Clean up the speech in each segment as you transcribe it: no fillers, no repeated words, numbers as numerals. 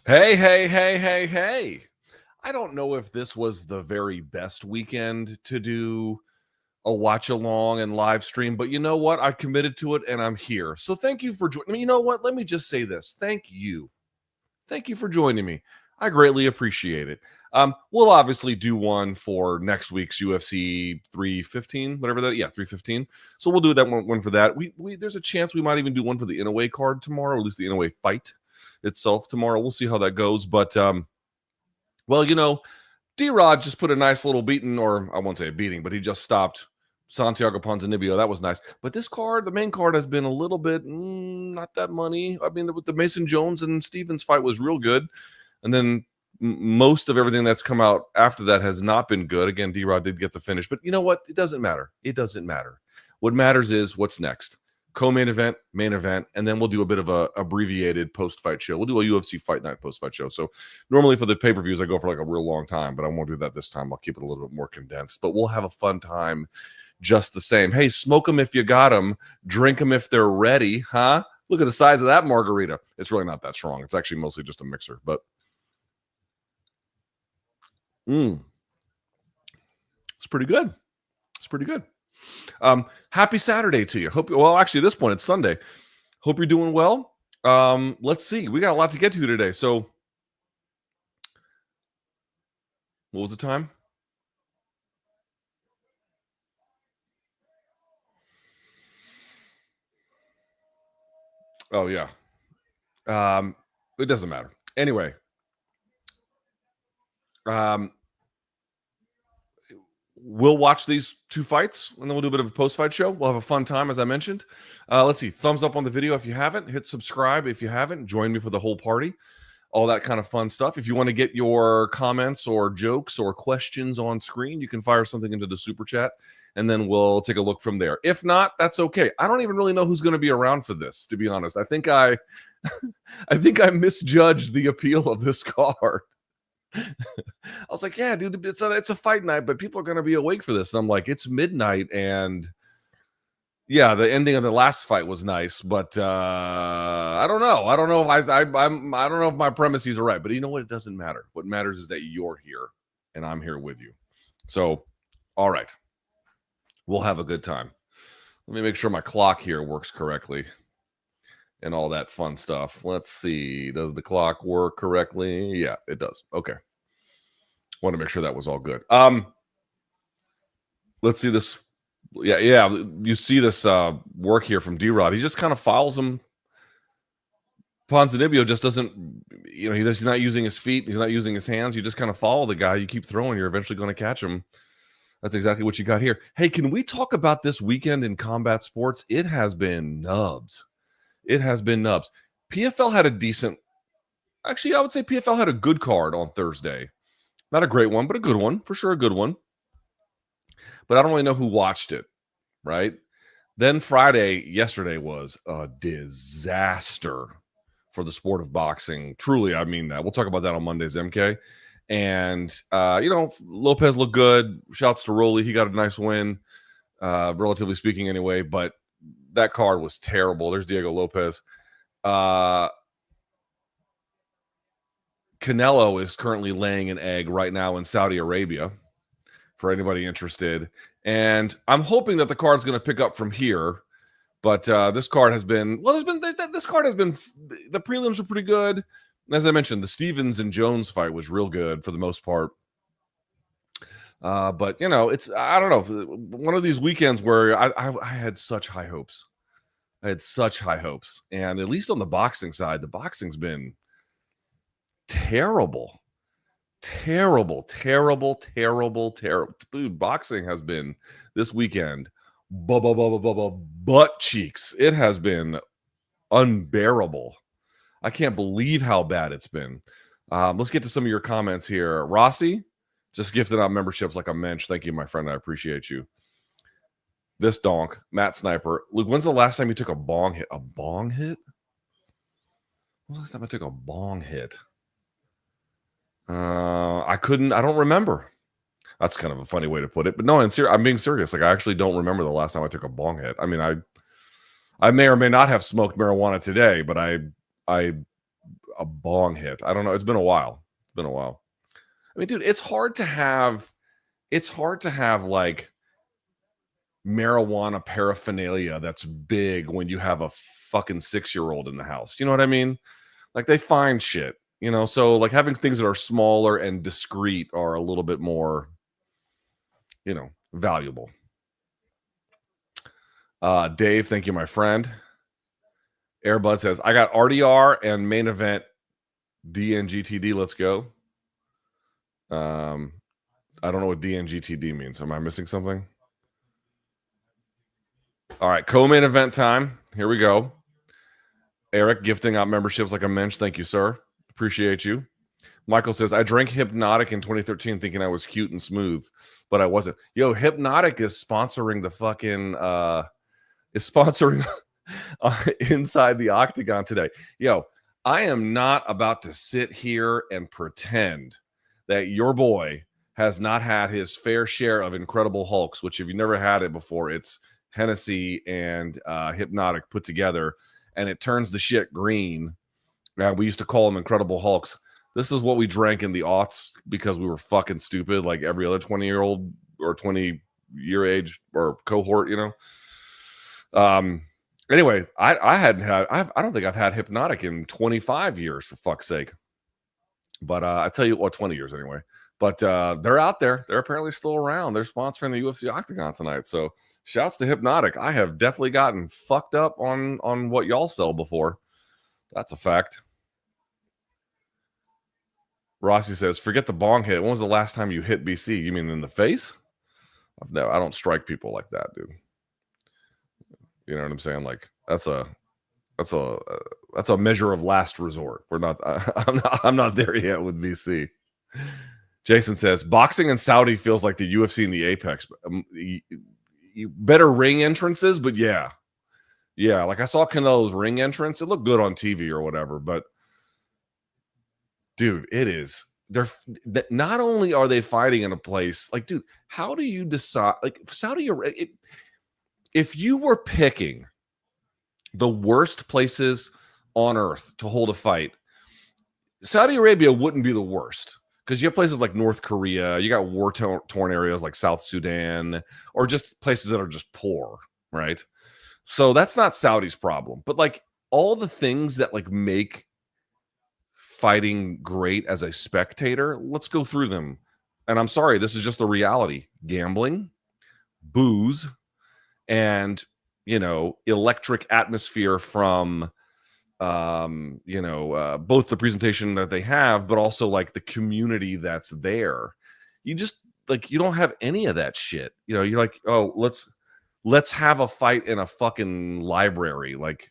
Hey, hey, hey, hey, hey. I don't know if this was the very best weekend to do a watch along and live stream, but you know what? I committed to it and I'm here. So thank you for joining me. You know what? Let me just say this. Thank you. Thank you for joining me. I greatly appreciate it. We'll obviously do one for next week's UFC 315, whatever that. Yeah, 315. So we'll do that one for that. We there's a chance we might even do one for the Inaway card tomorrow, or at least the Inaway fight itself tomorrow. We'll see how that goes. But well, D-Rod just put a nice little beating, or I won't say a beating, but he just stopped Santiago Ponzinibbio. That was nice. But this card, the main card, has been a little bit not that money. I mean, with the Mason Jones and Stevens fight was real good. And then most of everything that's come out after that has not been good. Again, D-Rod did get the finish. But you know what? It doesn't matter. It doesn't matter. What matters is what's next. Co-main event, main event, and then we'll do a bit of a abbreviated post-fight show. We'll do a UFC Fight Night post-fight show. So normally for the pay-per-views, I go for like a real long time, but I won't do that this time. I'll keep it a little bit more condensed, but we'll have a fun time just the same. Hey, smoke them if you got them. Drink them if they're ready, huh? Look at the size of that margarita. It's really not that strong. It's actually mostly just a mixer, but it's pretty good. It's pretty good. Happy Saturday to you. Well, actually, at this point, it's Sunday. Hope you're doing well. Let's see. We got a lot to get to today. So, what was the time? Oh, yeah. It doesn't matter. Anyway, we'll watch these two fights, and then we'll do a bit of a post-fight show. We'll have a fun time, as I mentioned. Let's see. Thumbs up on the video if you haven't. Hit subscribe if you haven't. Join me for the whole party. All that kind of fun stuff. If you want to get your comments or jokes or questions on screen, you can fire something into the super chat, and then we'll take a look from there. If not, that's okay. I don't even really know who's going to be around for this, to be honest. I think I misjudged the appeal of this card. I was like, yeah, dude, it's a fight night, but people are going to be awake for this. And I'm like, it's midnight, and yeah, the ending of the last fight was nice, but I don't know. I don't know if I don't know if my premises are right. But you know what? It doesn't matter. What matters is that you're here, and I'm here with you. So, all right, we'll have a good time. Let me make sure my clock here works correctly, and all that fun stuff. Let's see. Does the clock work correctly? Yeah, it does. Okay. Want to make sure that was all good. Let's see this. Yeah. You see this work here from D-Rod. He just kind of fouls him. Ponzinibbio just doesn't, he's not using his feet. He's not using his hands. You just kind of follow the guy. You keep throwing. You're eventually going to catch him. That's exactly what you got here. Hey, can we talk about this weekend in combat sports? It has been nubs. PFL had a decent, actually, I would say PFL had a good card on Thursday. Not a great one, but a good one. For sure, a good one. But I don't really know who watched it, right? Then yesterday was a disaster for the sport of boxing. Truly, I mean that. We'll talk about that on Monday's MK. And, Lopez looked good. Shouts to Rolly. He got a nice win, relatively speaking anyway. But that card was terrible. There's Diego Lopez. Canelo is currently laying an egg right now in Saudi Arabia for anybody interested. And I'm hoping that the card's going to pick up from here. But this card has been, the prelims were pretty good. As I mentioned, the Stevens and Jones fight was real good for the most part. But, it's, I don't know, one of these weekends where I had such high hopes. And at least on the boxing side, the boxing's been terrible. Dude, boxing has been this weekend butt cheeks. It has been unbearable. I can't believe how bad it's been. Let's get to some of your comments here. Rossi just gifted out memberships like a mensch. Thank you, my friend. I appreciate you. This donk, Matt Sniper. Luke, when's the last time you took a bong hit? A bong hit? When's the last time I took a bong hit? I don't remember. That's kind of a funny way to put it, but no, I'm being serious. Like, I actually don't remember the last time I took a bong hit. I mean, I may or may not have smoked marijuana today, but I a bong hit. I don't know. It's been a while. I mean, dude, it's hard to have like marijuana paraphernalia that's big when you have a fucking 6-year-old in the house. You know what I mean? Like they find shit, so like having things that are smaller and discreet are a little bit more, valuable. Dave, thank you, my friend. Airbud says, I got RDR and main event DNGTD. Let's go. I don't know what DNGTD means. Am I missing something? All right, co-main event time. Here we go. Eric gifting out memberships like a mensch. Thank you, sir. Appreciate you. Michael says, I drank Hypnotic in 2013 thinking I was cute and smooth, but I wasn't. Yo, Hypnotic is sponsoring the fucking Inside the Octagon today. Yo, I am not about to sit here and pretend that your boy has not had his fair share of Incredible Hulks, which if you've never had it before, it's Hennessy and Hypnotic put together, and it turns the shit green. We used to call them Incredible Hulks. This is what we drank in the aughts because we were fucking stupid, like every other 20-year-old or 20-year age or cohort, Anyway, I don't think I've had Hypnotic in 25 years, for fuck's sake. But I tell you what, 20 years anyway. But they're out there. They're apparently still around. They're sponsoring the UFC Octagon tonight. So shouts to Hypnotic. I have definitely gotten fucked up on what y'all sell before. That's a fact. Rossi says, forget the bong hit. When was the last time you hit BC? You mean in the face? I don't strike people like that, dude. You know what I'm saying? Like that's a measure of last resort. I'm not there yet with BC. Jason says, boxing in Saudi feels like the UFC and the Apex. Better ring entrances, but yeah. Like I saw Canelo's ring entrance. It looked good on TV or whatever, but dude, not only are they fighting in a place like, dude, how do you decide? Like Saudi Arabia, if you were picking the worst places on earth to hold a fight, Saudi Arabia wouldn't be the worst because you have places like North Korea, you got war-torn areas like South Sudan, or just places that are just poor, right? So that's not Saudi's problem. But like all the things that like make fighting great as a spectator, let's go through them. And I'm sorry, this is just the reality. Gambling, booze, and electric atmosphere from both the presentation that they have, but also like the community that's there. You just like, you don't have any of that shit. You're like, oh, let's have a fight in a fucking library. Like,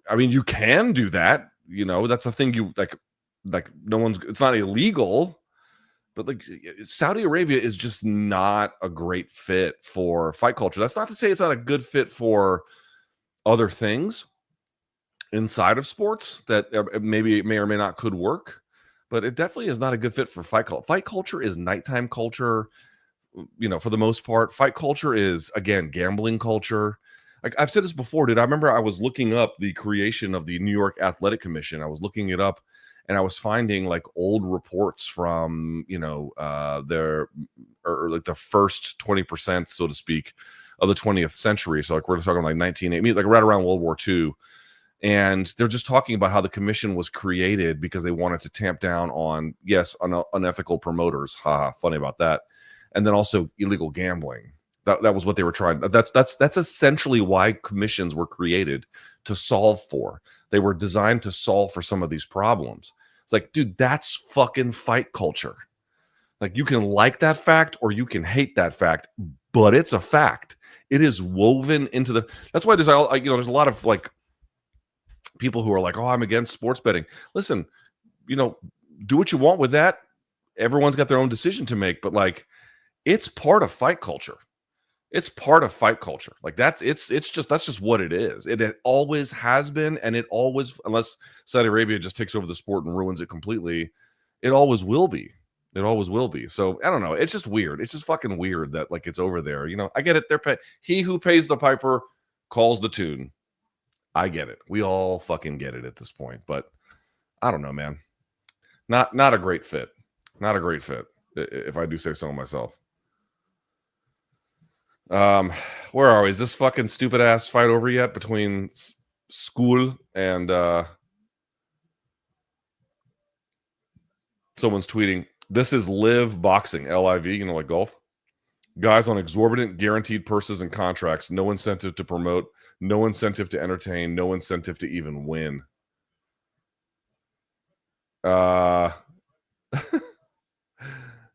I mean, you can do that. That's a thing you like it's not illegal, but like Saudi Arabia is just not a great fit for fight culture. That's not to say it's not a good fit for other things inside of sports that maybe may or may not could work, but it definitely is not a good fit for fight culture. Fight culture is nighttime culture, for the most part. Fight culture is, again, gambling culture. Like I've said this before, dude. I remember I was looking up the creation of the New York Athletic Commission. I was looking it up, and I was finding like old reports from their or like the first 20%, so to speak, of the 20th century. So like we're talking like 1980, like right around World War II, and they're just talking about how the commission was created because they wanted to tamp down on unethical promoters. Funny about that, and then also illegal gambling. That was what they were trying. That's essentially why commissions were created, to solve for. They were designed to solve for some of these problems. It's like, dude, that's fucking fight culture. Like you can like that fact or you can hate that fact, but it's a fact. It is woven into the. That's why there's a lot of like people who are like, oh, I'm against sports betting. Listen, do what you want with that. Everyone's got their own decision to make, but like, it's part of fight culture. It's part of fight culture. Like that's just what it is. It always has been, and it always, unless Saudi Arabia just takes over the sport and ruins it completely, it always will be. It always will be. So I don't know. It's just weird. It's just fucking weird that like it's over there. I get it. He who pays the piper calls the tune. I get it. We all fucking get it at this point. But I don't know, man. Not a great fit. Not a great fit, if I do say so myself. Where are we? Is this fucking stupid ass fight over yet between School and someone's tweeting? This is Live Boxing, LIV. You know, like golf. Guys on exorbitant guaranteed purses and contracts. No incentive to promote. No incentive to entertain. No incentive to even win.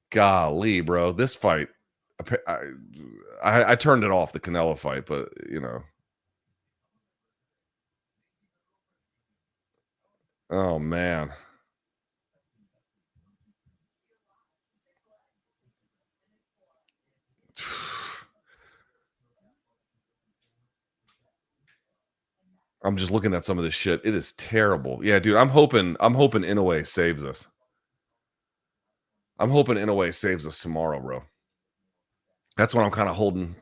Golly, bro, this fight. I turned it off, the Canelo fight, but you know. Oh man. I'm just looking at some of this shit. It is terrible. Yeah, dude, I'm hoping Inoue saves us. I'm hoping Inoue saves us tomorrow, bro. That's what I'm kind of holding.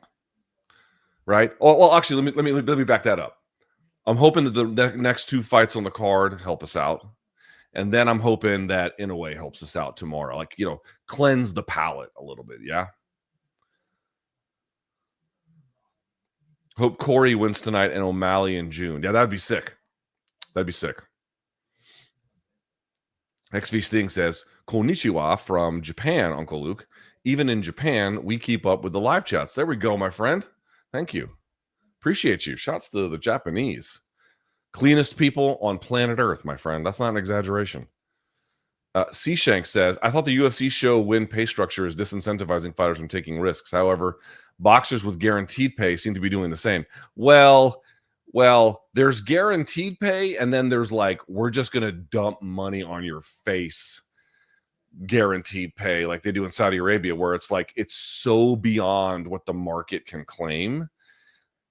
Right? Oh, well, actually, let me back that up. I'm hoping that the next two fights on the card help us out. And then I'm hoping that Inoue helps us out tomorrow. Like, you know, cleanse the palate a little bit, yeah? Hope Cory wins tonight and O'Malley in June. Yeah, that'd be sick. That'd be sick. XV Sting says, Konnichiwa from Japan, Uncle Luke. Even in Japan, we keep up with the live chats. There we go, my friend. Thank you. Appreciate you. Shouts to the Japanese. Cleanest people on planet Earth, my friend. That's not an exaggeration. C-Shank says, I thought the UFC show win pay structure is disincentivizing fighters from taking risks. However, boxers with guaranteed pay seem to be doing the same. Well, there's guaranteed pay, and then there's like, we're just going to dump money on your face guaranteed pay like they do in Saudi Arabia, where it's like, it's so beyond what the market can claim.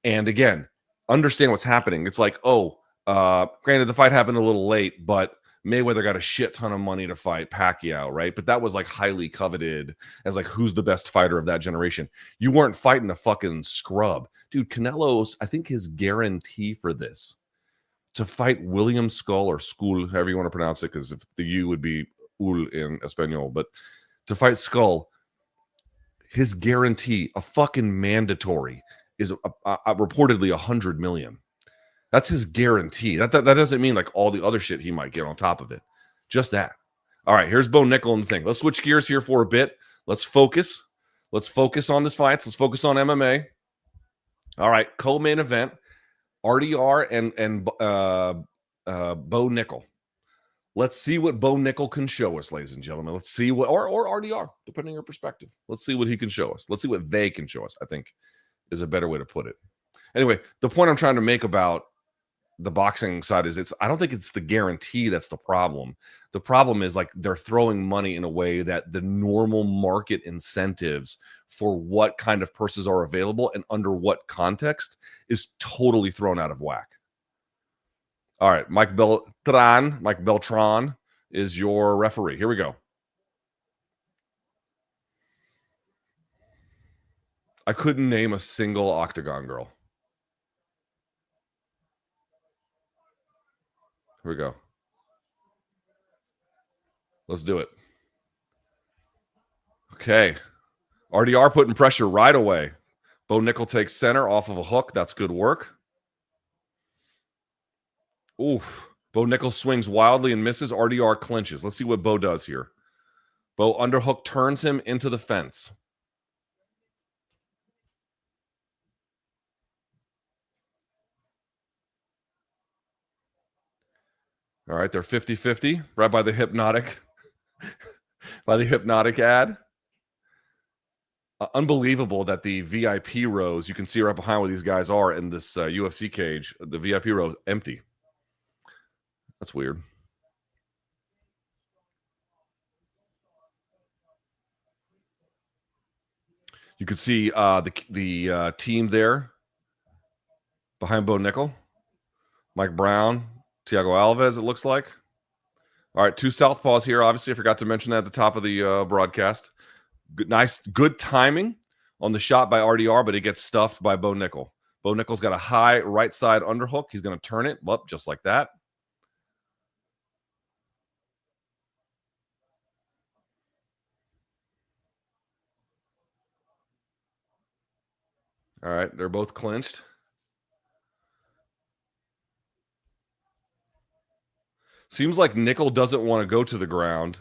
And again, understand what's happening. It's like, granted, the fight happened a little late, but Mayweather got a shit ton of money to fight Pacquiao, right? But that was like highly coveted as like, who's the best fighter of that generation. You weren't fighting a fucking scrub. Dude, Canelo's, I think his guarantee for this, to fight William Skull or Skull, however you want to pronounce it, because if the U would be Ul in Espanol, but to fight Skull, his guarantee, a fucking mandatory, is reportedly 100 million. That's his guarantee. That doesn't mean like all the other shit he might get on top of it. Just that. All right, here's Bo Nickal and the thing. Let's switch gears here for a bit. Let's focus. Let's focus on this fight. Let's focus on MMA. All right, co-main event, RDR and Bo Nickal. Let's see what Bo Nickal can show us, ladies and gentlemen. Let's see what, or RDR, depending on your perspective. Let's see what he can show us. Let's see what they can show us, I think is a better way to put it. Anyway, the point I'm trying to make about the boxing side is I don't think it's the guarantee that's the problem. The problem is like they're throwing money in a way that the normal market incentives for what kind of purses are available and under what context is totally thrown out of whack. All right, Mike Beltran is your referee. Here we go. I couldn't name a single Octagon girl. Here we go. Let's do it. Okay. RDR putting pressure right away. Bo Nickal takes center off of a hook. That's good work. Oof. Bo Nickal swings wildly and misses. RDR clinches. Let's see what Bo does here. Bo underhook turns him into the fence. All right, they're 50-50, right by the hypnotic ad. Unbelievable that the VIP rows, you can see right behind where these guys are in this UFC cage, the VIP row empty. That's weird. You can see the team there behind Bo Nickal. Mike Brown, Thiago Alves, it looks like. All right, two southpaws here. Obviously, I forgot to mention that at the top of the broadcast. Good timing on the shot by RDR, but it gets stuffed by Bo Nickal. Bo Nickal's got a high right side underhook. He's going to turn it up just like that. All right, they're both clinched. Seems like Nickal doesn't want to go to the ground.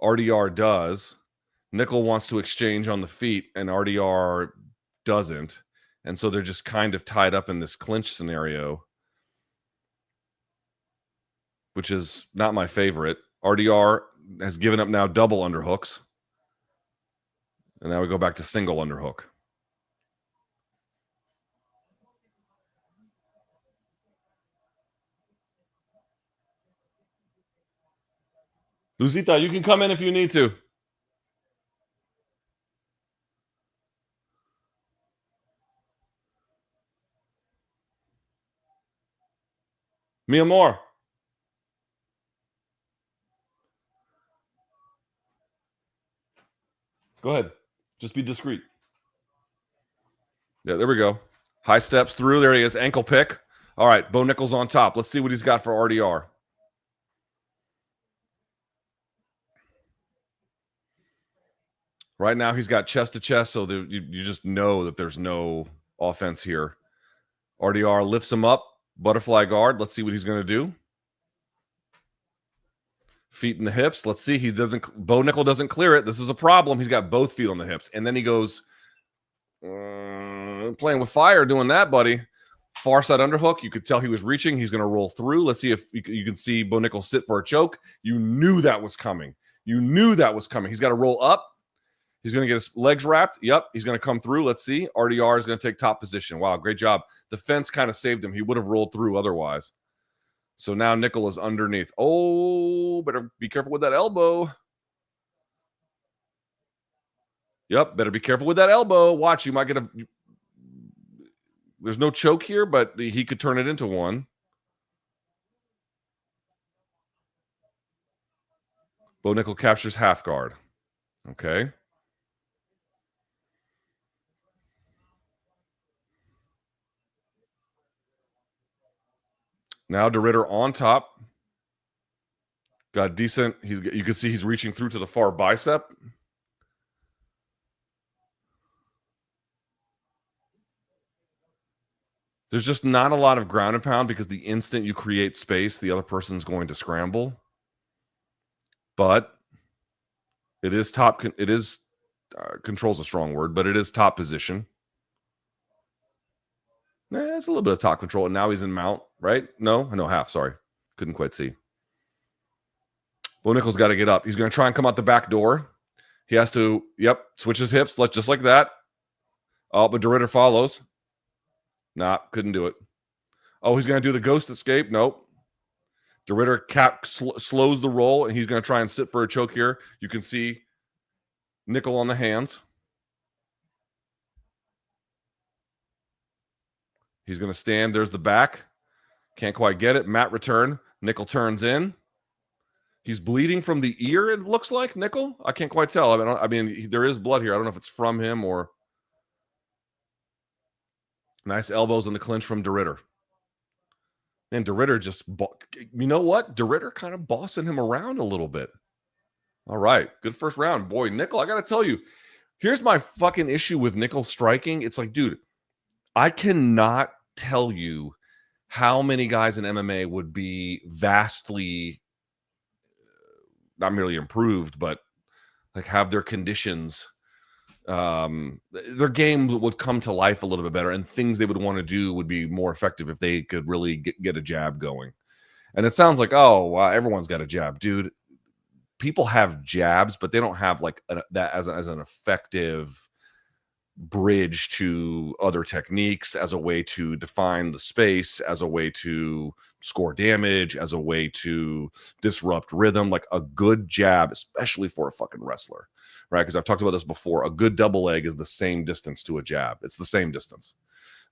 RDR does. Nickal wants to exchange on the feet, and RDR doesn't. And so they're just kind of tied up in this clinch scenario, which is not my favorite. RDR has given up now double underhooks. And now we go back to single underhook. Luzita, you can come in if you need to. Mi amor. Go ahead. Just be discreet. Yeah, there we go. High steps through. There he is. Ankle pick. All right, Bo Nickal's on top. Let's see what he's got for RDR. Right now, he's got chest to chest, so you just know that there's no offense here. RDR lifts him up. Butterfly guard. Let's see what he's going to do. Feet in the hips. Let's see. Bo Nickal doesn't clear it. This is a problem. He's got both feet on the hips. And then he goes playing with fire doing that, buddy. Far side underhook. You could tell he was reaching. He's going to roll through. Let's see if you can see Bo Nickal sit for a choke. You knew that was coming. He's got to roll up. He's going to get his legs wrapped. Yep, he's going to come through. Let's see. RDR is going to take top position. Wow, great job. The fence kind of saved him. He would have rolled through otherwise. So now Nickal is underneath. Oh, better be careful with that elbow. Yep, better be careful with that elbow. Watch, you might get a... There's no choke here, but he could turn it into one. Bo Nickal captures half guard. Okay. Now DeRitter on top. Got decent. You can see he's reaching through to the far bicep. There's just not a lot of ground and pound because the instant you create space, the other person's going to scramble. But it is top. It is control's a strong word, but it is top position. It's a little bit of top control, and now he's in mount, right? No, half. Sorry, couldn't quite see. Bo Nickal's got to get up. He's going to try and come out the back door. He has to, switch his hips, just like that. Oh, but DeRitter follows. Nah, couldn't do it. Oh, he's going to do the ghost escape. Nope. DeRitter slows the roll, and he's going to try and sit for a choke here. You can see Nickal on the hands. He's going to stand. There's the back. Can't quite get it. Mat return. Nickal turns in. He's bleeding from the ear, it looks like, Nickal. I can't quite tell. I mean, there is blood here. I don't know if it's from him or... Nice elbows in the clinch from DeRitter. And DeRitter just... You know what? DeRitter kind of bossing him around a little bit. All right. Good first round. Boy, Nickal, I got to tell you, here's my fucking issue with Nickal striking. It's like, dude, I cannot tell you how many guys in MMA would be vastly... not merely improved, but like have their conditions, their game would come to life a little bit better, and things they would want to do would be more effective if they could really get a jab going. And it sounds like, oh, wow, everyone's got a jab, dude. People have jabs, but they don't have like that as an effective bridge to other techniques, as a way to define the space, as a way to score damage, as a way to disrupt rhythm. Like a good jab, especially for a fucking wrestler, right? Because I've talked about this before. A good double leg is the same distance to a jab. It's the same distance.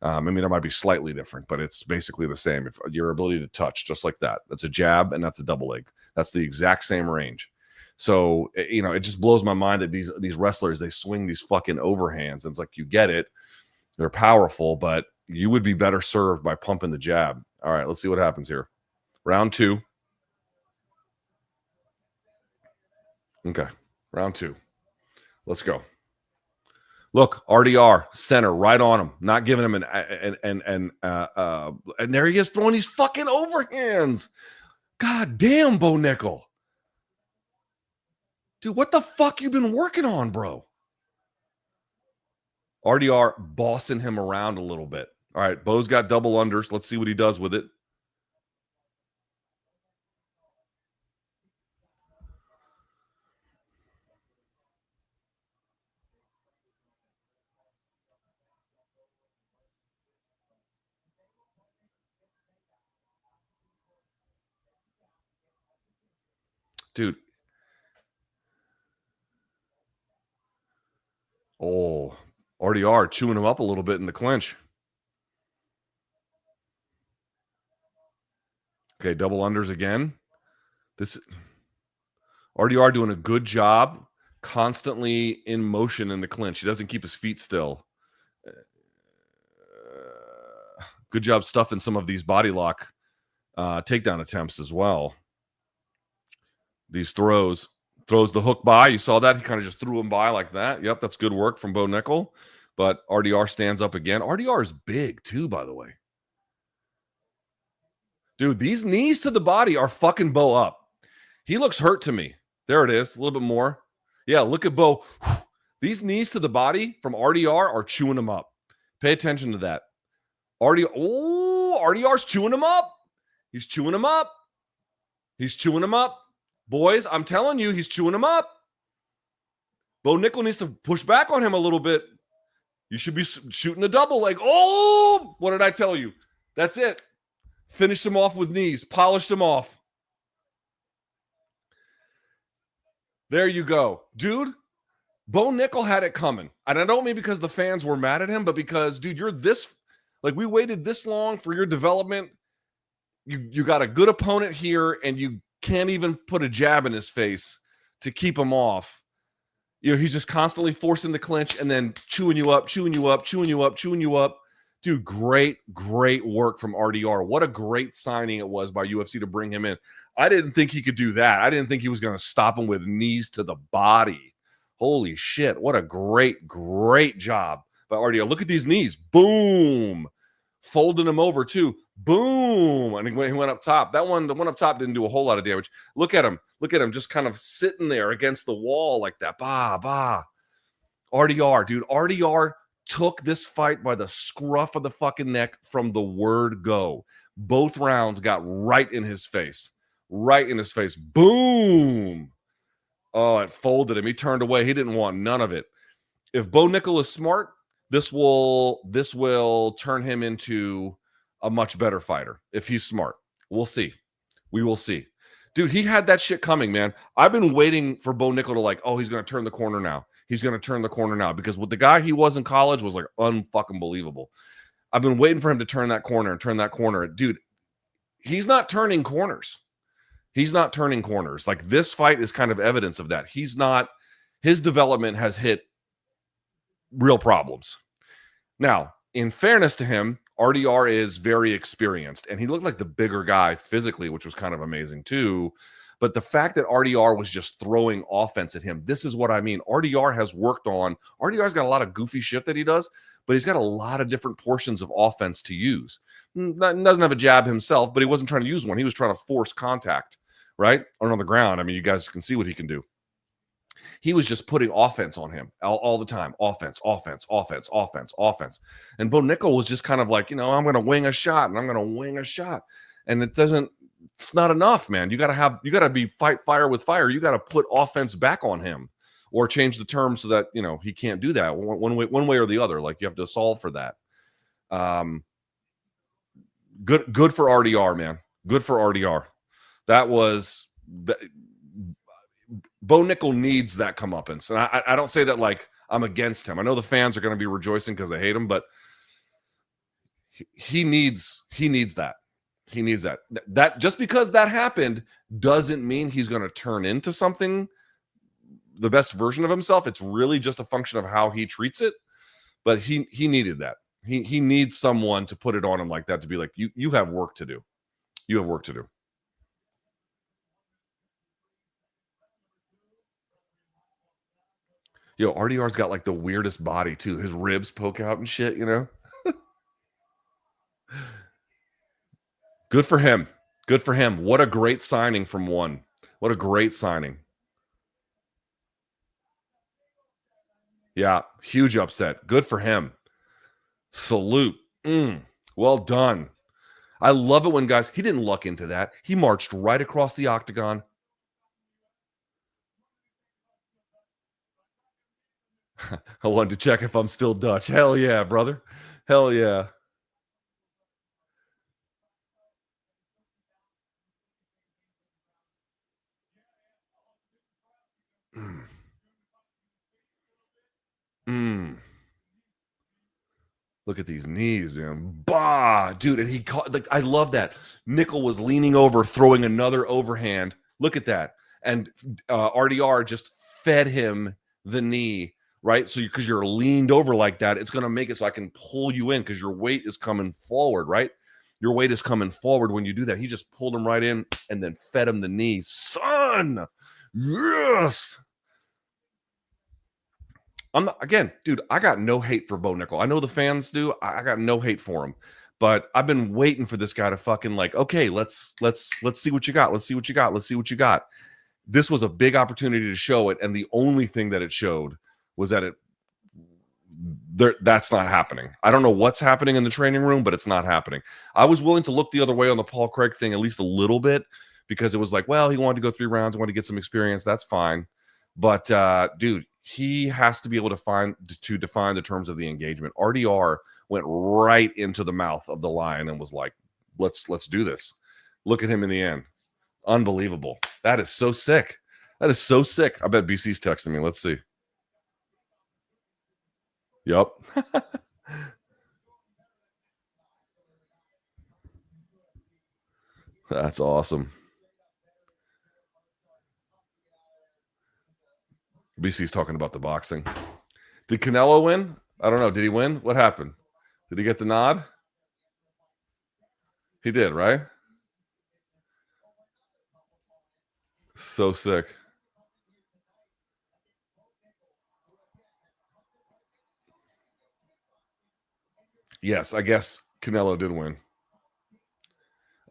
I mean, it might be slightly different, but it's basically the same. If your ability to touch, just like that, that's a jab and that's a double leg. That's the exact same range. So, you know, it just blows my mind that these wrestlers, they swing these fucking overhands. And it's like, you get it. They're powerful, but you would be better served by pumping the jab. All right, let's see what happens here. Round 2. Okay, round 2. Let's go. Look, RDR center right on him, not giving him and there he is throwing these fucking overhands. God damn, Bo Nickal. Dude, what the fuck you been working on, bro? RDR bossing him around a little bit. All right, Bo's got double unders. Let's see what he does with it. Dude. Oh, RDR chewing him up a little bit in the clinch. Okay, double unders again. This RDR doing a good job, constantly in motion in the clinch. He doesn't keep his feet still. Good job stuffing some of these body lock takedown attempts as well. These throws the hook by. You saw that? He kind of just threw him by like that. Yep, that's good work from Bo Nickal. But RDR stands up again. RDR is big too, by the way. Dude, these knees to the body are fucking Bo up. He looks hurt to me. There it is, a little bit more. Yeah, look at Bo. These knees to the body from RDR are chewing him up. Pay attention to that. RDR's chewing him up. He's chewing him up. He's chewing him up. Boys, I'm telling you, he's chewing him up. Bo Nickal needs to push back on him a little bit. You should be shooting a double leg. Oh, what did I tell you? That's it. Finished him off with knees. Polished him off. There you go. Dude, Bo Nickal had it coming. And I don't mean because the fans were mad at him, but because, dude, you're this, like, we waited this long for your development. You got a good opponent here, and you can't even put a jab in his face to keep him off. You know, he's just constantly forcing the clinch and then chewing you up, chewing you up, chewing you up, chewing you up. Dude, great work from RDR. What a great signing it was by UFC to bring him in. I didn't think he could do that. I didn't think he was going to stop him with knees to the body. Holy shit. What a great job by RDR. Look at these knees. Boom. Folding him over too. Boom. And he went up top. The one up top didn't do a whole lot of damage. Look at him. Look at him just kind of sitting there against the wall like that. RDR, dude. RDR took this fight by the scruff of the fucking neck from the word go. Both rounds got right in his face. Right in his face. Boom. Oh, it folded him. He turned away. He didn't want none of it. If Bo Nickal is smart, this will turn him into a much better fighter. If he's smart. We'll see. We will see. Dude, he had that shit coming, man. I've been waiting for Bo Nickal to like, oh, he's going to turn the corner now. He's going to turn the corner now. Because with the guy he was in college was like unfucking believable. I've been waiting for him to turn that corner. Dude, he's not turning corners. He's not turning corners. Like, this fight is kind of evidence of that. His development has hit real problems. Now, in fairness to him, RDR is very experienced, and he looked like the bigger guy physically, which was kind of amazing too. But the fact that RDR was just throwing offense at him, this is what I mean. RDR's got a lot of goofy shit that he does, but he's got a lot of different portions of offense to use. Doesn't have a jab himself, but he wasn't trying to use one. He was trying to force contact, right? Or on the ground. I mean, you guys can see what he can do. He was just putting offense on him all the time. Offense. And Bo Nickal was just kind of like, I'm going to wing a shot. And it's not enough, man. You got to be fight fire with fire. You got to put offense back on him or change the terms so that, he can't do that one way or the other. Like, you have to solve for that. Good for RDR, man. Good for RDR. Bo Nickal needs that comeuppance. And I don't say that like I'm against him. I know the fans are going to be rejoicing because they hate him, but he needs that. He needs that. That just because that happened doesn't mean he's going to turn into something, the best version of himself. It's really just a function of how he treats it. But he needed that. He needs someone to put it on him like that, to be like, you have work to do. You have work to do. Yo, RDR's got like the weirdest body too. His ribs poke out and shit, you know? Good for him. Good for him. What a great signing from one. What a great signing. Yeah, huge upset. Good for him. Salute. Well done. I love it when guys, he didn't luck into that. He marched right across the octagon. I wanted to check if I'm still Dutch. Hell yeah, brother. Hell yeah. Mm. Mm. Look at these knees, man. Bah, dude. And he caught, like, I love that. Nickal was leaning over, throwing another overhand. Look at that. And RDR just fed him the knee, right? So, because you're leaned over like that, it's going to make it so I can pull you in because your weight is coming forward, right? Your weight is coming forward when you do that. He just pulled him right in and then fed him the knee. Son, yes. I'm not, again, dude, I got no hate for Bo Nickal. I know the fans do. I got no hate for him. But I've been waiting for this guy to fucking like, okay, let's see what you got. Let's see what you got. Let's see what you got. This was a big opportunity to show it, and the only thing that it showed was that that's not happening. I don't know what's happening in the training room, but it's not happening. I was willing to look the other way on the Paul Craig thing at least a little bit, because it was like, well, he wanted to go 3 rounds, wanted to get some experience. That's fine. But dude, he has to be able to define the terms of the engagement. RDR went right into the mouth of the lion and was like, let's do this. Look at him in the end. Unbelievable. That is so sick. That is so sick. I bet BC's texting me. Let's see. Yep. That's awesome. BC's talking about the boxing. Did Canelo win? I don't know. Did he win? What happened? Did he get the nod? He did, right? So sick. Yes, I guess Canelo did win.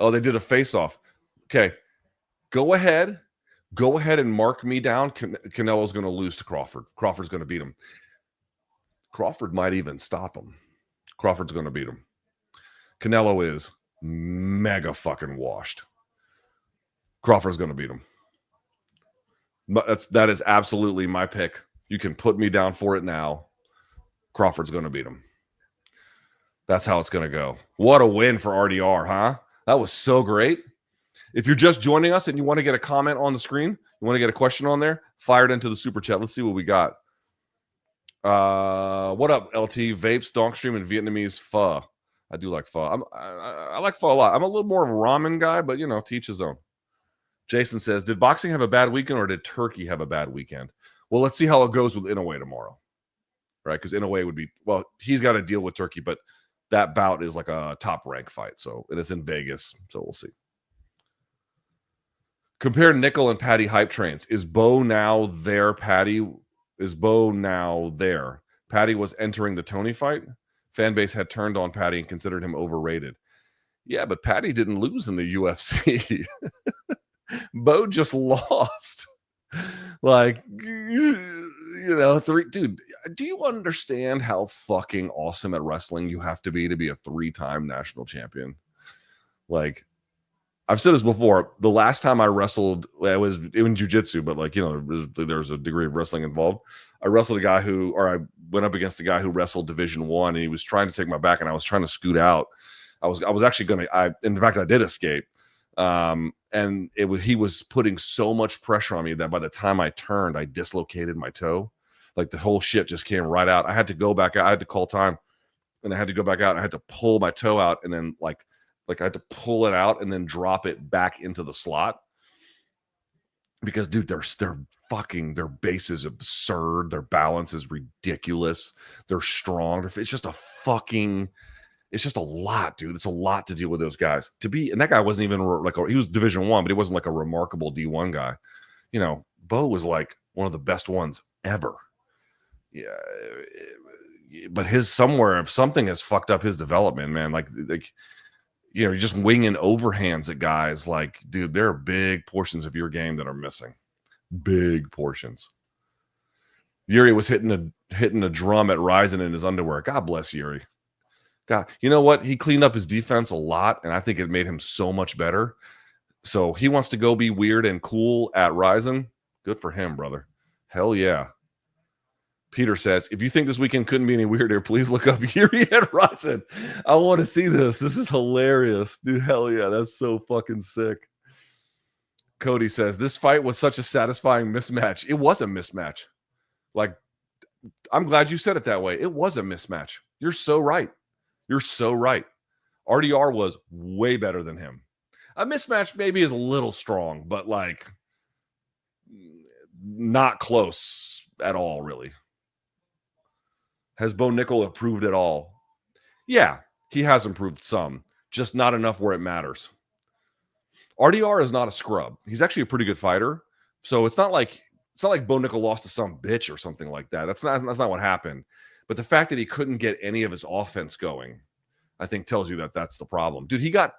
Oh, they did a face-off. Okay, go ahead and mark me down. Canelo's going to lose to Crawford. Crawford's going to beat him. Crawford might even stop him. Crawford's going to beat him. Canelo is mega fucking washed. Crawford's going to beat him. That is absolutely my pick. You can put me down for it now. Crawford's going to beat him. That's how it's going to go. What a win for RDR, huh? That was so great. If you're just joining us and you want to get a comment on the screen, you want to get a question on there, fire it into the super chat. Let's see what we got. What up, LT? Vapes, Donkstream, and Vietnamese pho. I do like pho. I like pho a lot. I'm a little more of a ramen guy, but, you know, to each his own. Jason says, did boxing have a bad weekend or did Turkey have a bad weekend? Well, let's see how it goes with Inoue tomorrow, right? Because Inoue would be, well, he's got to deal with Turkey, but that bout is like a top rank fight. So, and it's in Vegas. So we'll see. Compare Nickal and Patty hype trains. Is Bo now there, Patty? Is Bo now there? Patty was entering the Tony fight. Fan base had turned on Patty and considered him overrated. Yeah, but Patty didn't lose in the UFC. Bo just lost. Like, you know, dude, do you understand how fucking awesome at wrestling you have to be a 3-time national champion? Like, I've said this before. The last time I wrestled, I was in jiu-jitsu, but like, you know, there's a degree of wrestling involved. I wrestled a guy I went up against a guy who wrestled Division I, and he was trying to take my back, and I was trying to scoot out. I was actually going to, in fact, I did escape. And he was putting so much pressure on me that by the time I turned, I dislocated my toe. Like the whole shit just came right out. I had to go back out. I had to call time, and I had to go back out. I had to pull my toe out, and then like I had to pull it out and then drop it back into the slot. because, dude, their base is absurd. Their balance is ridiculous. They're strong. It's just a lot, dude. It's a lot to deal with those guys. And that guy wasn't even he was Division I, but he wasn't like a remarkable D1 guy. You know, Bo was like one of the best ones ever. Yeah, but something has fucked up his development, man. Like you're just winging overhands at guys. Like, dude, there are big portions of your game that are missing. Big portions. Yuri was hitting a drum at Ryzen in his underwear. God bless Yuri. God, you know what? He cleaned up his defense a lot, and I think it made him so much better. So he wants to go be weird and cool at Ryzen. Good for him, brother. Hell yeah. Peter says, if you think this weekend couldn't be any weirder, please look up Yuri at Ryzen. I want to see this. This is hilarious. Dude, hell yeah. That's so fucking sick. Cody says, this fight was such a satisfying mismatch. It was a mismatch. Like, I'm glad you said it that way. It was a mismatch. You're so right. You're so right. RDR was way better than him. A mismatch maybe is a little strong, but like not close at all, really. Has Bo Nickal improved at all? Yeah, he has improved some, just not enough where it matters. RDR is not a scrub. He's actually a pretty good fighter. So it's not like Bo Nickal lost to some bitch or something like that. That's not what happened. But the fact that he couldn't get any of his offense going, I think tells you that that's the problem. Dude, he got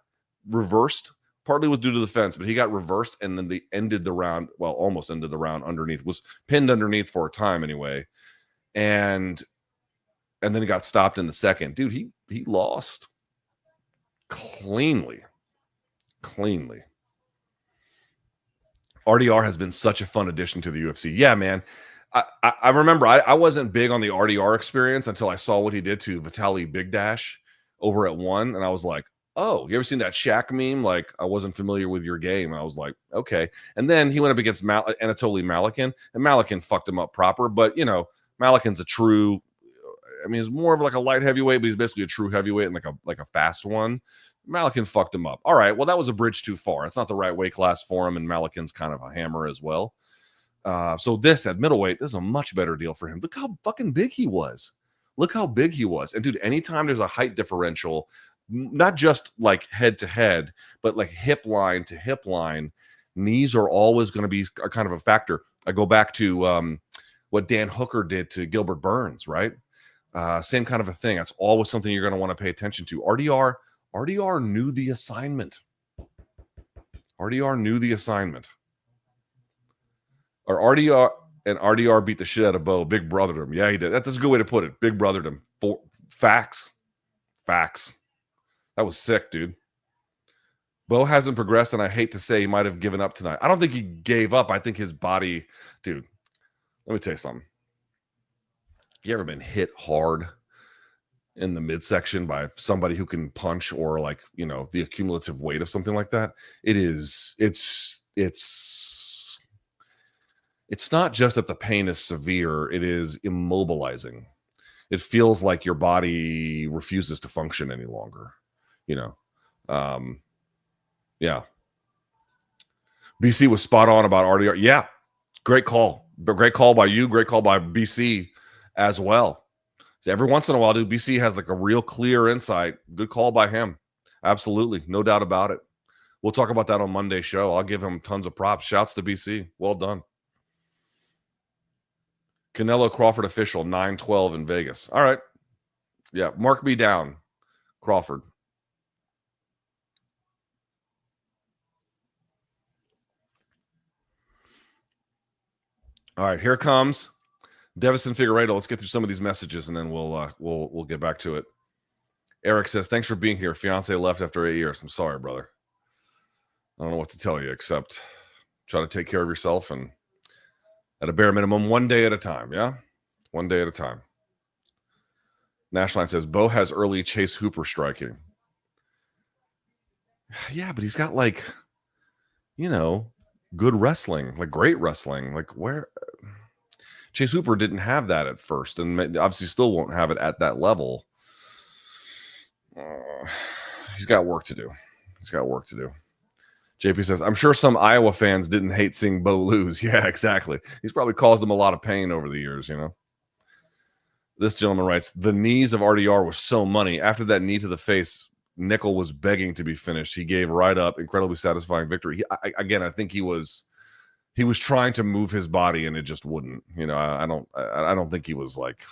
reversed. Partly was due to the fence, but he got reversed, and then they ended the round. Well, almost ended the round underneath. Was pinned underneath for a time anyway, and then he got stopped in the second. Dude, he lost cleanly. RDR has been such a fun addition to the UFC. Yeah, man. I remember I wasn't big on the RDR experience until I saw what he did to Vitaly Bigdash over at One, and I was like, oh, you ever seen that Shaq meme? Like, I wasn't familiar with your game. And I was like, okay. And then he went up against Anatoly Malikin, and Malikin fucked him up proper. But, you know, Malikin's he's more of like a light heavyweight, but he's basically a true heavyweight and like a fast one. Malikin fucked him up. All right, well, that was a bridge too far. It's not the right weight class for him, and Malikin's kind of a hammer as well. So this at middleweight, this is a much better deal for him. Look how fucking big he was. And dude, anytime there's a height differential, not just like head to head, but like hip line to hip line, knees are always going to be a kind of a factor. I go back to what Dan Hooker did to Gilbert Burns, right? Same kind of a thing. That's always something you're going to want to pay attention to. RDR knew the assignment. Or RDR beat the shit out of Bo. Big brothered him. Yeah, he did. That's a good way to put it. Big brothered him. Facts. That was sick, dude. Bo hasn't progressed, and I hate to say he might have given up tonight. I don't think he gave up. I think his body, dude, let me tell you something. You ever been hit hard in the midsection by somebody who can punch, or like, you know, the accumulative weight of something like that? It's not just that the pain is severe, it is immobilizing. It feels like your body refuses to function any longer, you know. Yeah. BC was spot on about RDR. Yeah. Great call. Great call by you. Great call by BC as well. Every once in a while, dude, BC has like a real clear insight. Good call by him. Absolutely. No doubt about it. We'll talk about that on Monday's show. I'll give him tons of props. Shouts to BC. Well done. Canelo Crawford official, 9-12 in Vegas. All right. Yeah. Mark me down, Crawford. All right. Here comes Deiveson Figueiredo. Let's get through some of these messages, and then we'll get back to it. Eric says, thanks for being here. Fiance left after 8 years. I'm sorry, brother. I don't know what to tell you except try to take care of yourself, and at a bare minimum, one day at a time. Yeah. One day at a time. National Line says, Bo has early Chase Hooper striking. Yeah, but he's got like, you know, good wrestling, like great wrestling. Like where Chase Hooper didn't have that at first, and obviously still won't have it at that level. He's got work to do. JP says, I'm sure some Iowa fans didn't hate seeing Bo lose. Yeah, exactly. He's probably caused them a lot of pain over the years, you know. This gentleman writes, the knees of RDR was so money. After that knee to the face, Nickal was begging to be finished. He gave right up. Incredibly satisfying victory. I think he was trying to move his body and it just wouldn't. You know, I don't think he was like,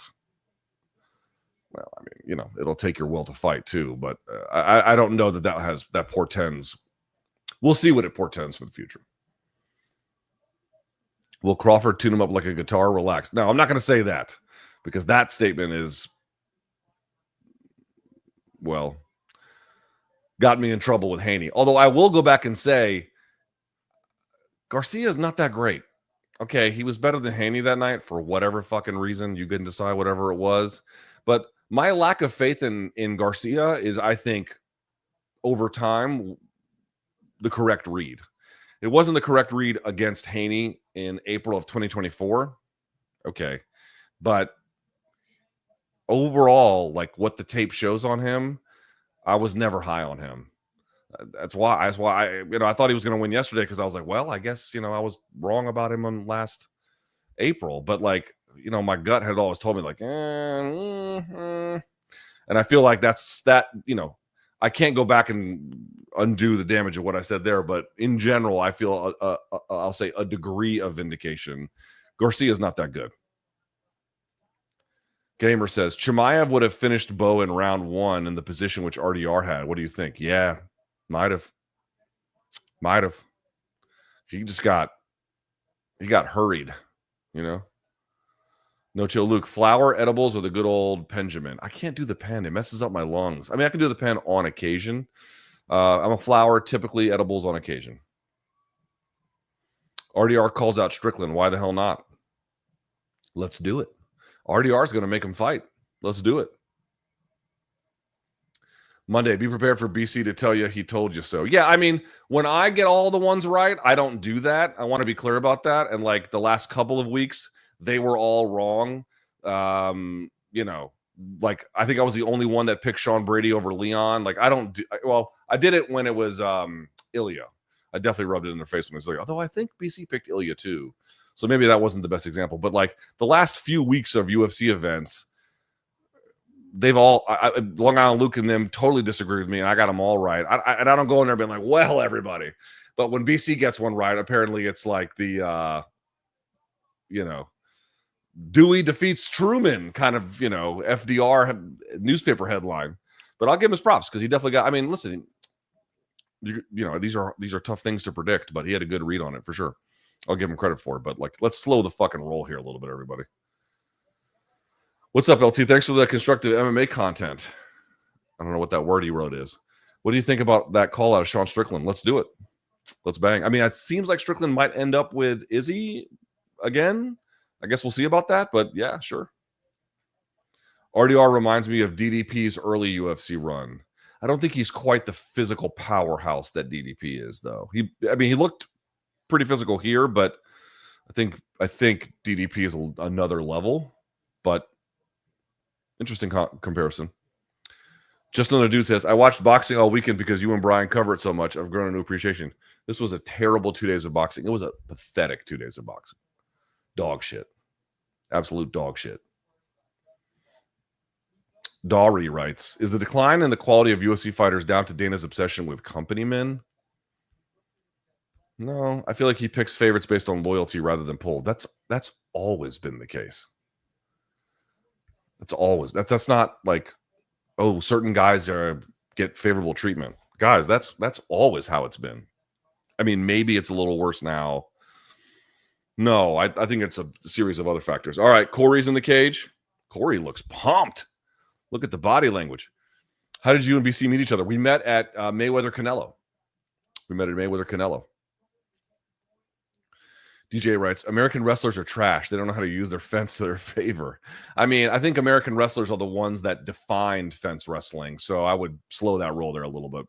well, I mean, you know, it'll take your will to fight too, but I don't know that portends. We'll see what it portends for the future. Will Crawford tune him up like a guitar? Relax. No, I'm not going to say that because that statement is, well, got me in trouble with Haney. Although I will go back and say Garcia is not that great. Okay, he was better than Haney that night for whatever fucking reason. You couldn't decide whatever it was. But my lack of faith in Garcia is, I think, over time, the correct read. It wasn't the correct read against Haney in April of 2024. Okay. But overall, like what the tape shows on him, I was never high on him. That's why I thought he was going to win yesterday because I was like, well, I guess, you know, I was wrong about him on last April. But like, you know, my gut had always told me like, and I feel like that, you know, I can't go back and undo the damage of what I said there. But in general, I feel, I'll say a degree of vindication. Garcia is not that good. Gamer says, Chimaev would have finished Bo in round 1 in the position which RDR had. What do you think? Yeah, might have. He got hurried, you know. No chill Luke. Flour edibles or the good old Benjamin. I can't do the pen. It messes up my lungs. I mean, I can do the pen on occasion. I'm a flour, typically edibles on occasion. RDR calls out Strickland. Why the hell not? Let's do it. RDR is going to make him fight. Let's do it. Monday, be prepared for BC to tell you he told you so. Yeah, I mean, when I get all the ones right, I don't do that. I want to be clear about that. And like the last couple of weeks, they were all wrong. You know, like I think I was the only one that picked Sean Brady over Leon. Like I don't do, well, I did it when it was Ilya. I definitely rubbed it in their face when it was like, although I think BC picked Ilya too. So maybe that wasn't the best example. But like the last few weeks of UFC events, they've all, Long Island Luke and them totally disagree with me, and I got them all right. And I don't go in there being like, well, everybody. But when BC gets one right, apparently it's like the, you know, Dewey defeats Truman kind of, you know, FDR newspaper headline. But I'll give him his props because he definitely got, I mean, listen, you know, these are tough things to predict, but he had a good read on it for sure. I'll give him credit for it. But like, let's slow the fucking roll here a little bit, everybody. What's up, LT? Thanks for the constructive MMA content. I don't know what that word he wrote is. What do you think about that call out of Sean Strickland? Let's do it. Let's bang. I mean, it seems like Strickland might end up with Izzy again. I guess we'll see about that, but yeah, sure. RDR reminds me of DDP's early UFC run. I don't think he's quite the physical powerhouse that DDP is, though. He looked pretty physical here, but I think DDP is another level. But interesting comparison. Just another dude says, I watched boxing all weekend because you and Brian cover it so much. I've grown a new appreciation. This was a terrible 2 days of boxing. It was a pathetic 2 days of boxing. Dog shit. Absolute dog shit. Dari writes, is the decline in the quality of UFC fighters down to Dana's obsession with company men? No, I feel like he picks favorites based on loyalty rather than pull. That's always been the case. That's always that's not like, oh, certain guys get favorable treatment. Guys, that's always how it's been. I mean, maybe it's a little worse now. No, I think it's a series of other factors. All right, Cory's in the cage. Cory looks pumped. Look at the body language. How did you and BC meet each other? We met at Mayweather Canelo. DJ writes, American wrestlers are trash. They don't know how to use their fence to their favor. I mean, I think American wrestlers are the ones that defined fence wrestling. So I would slow that roll there a little bit.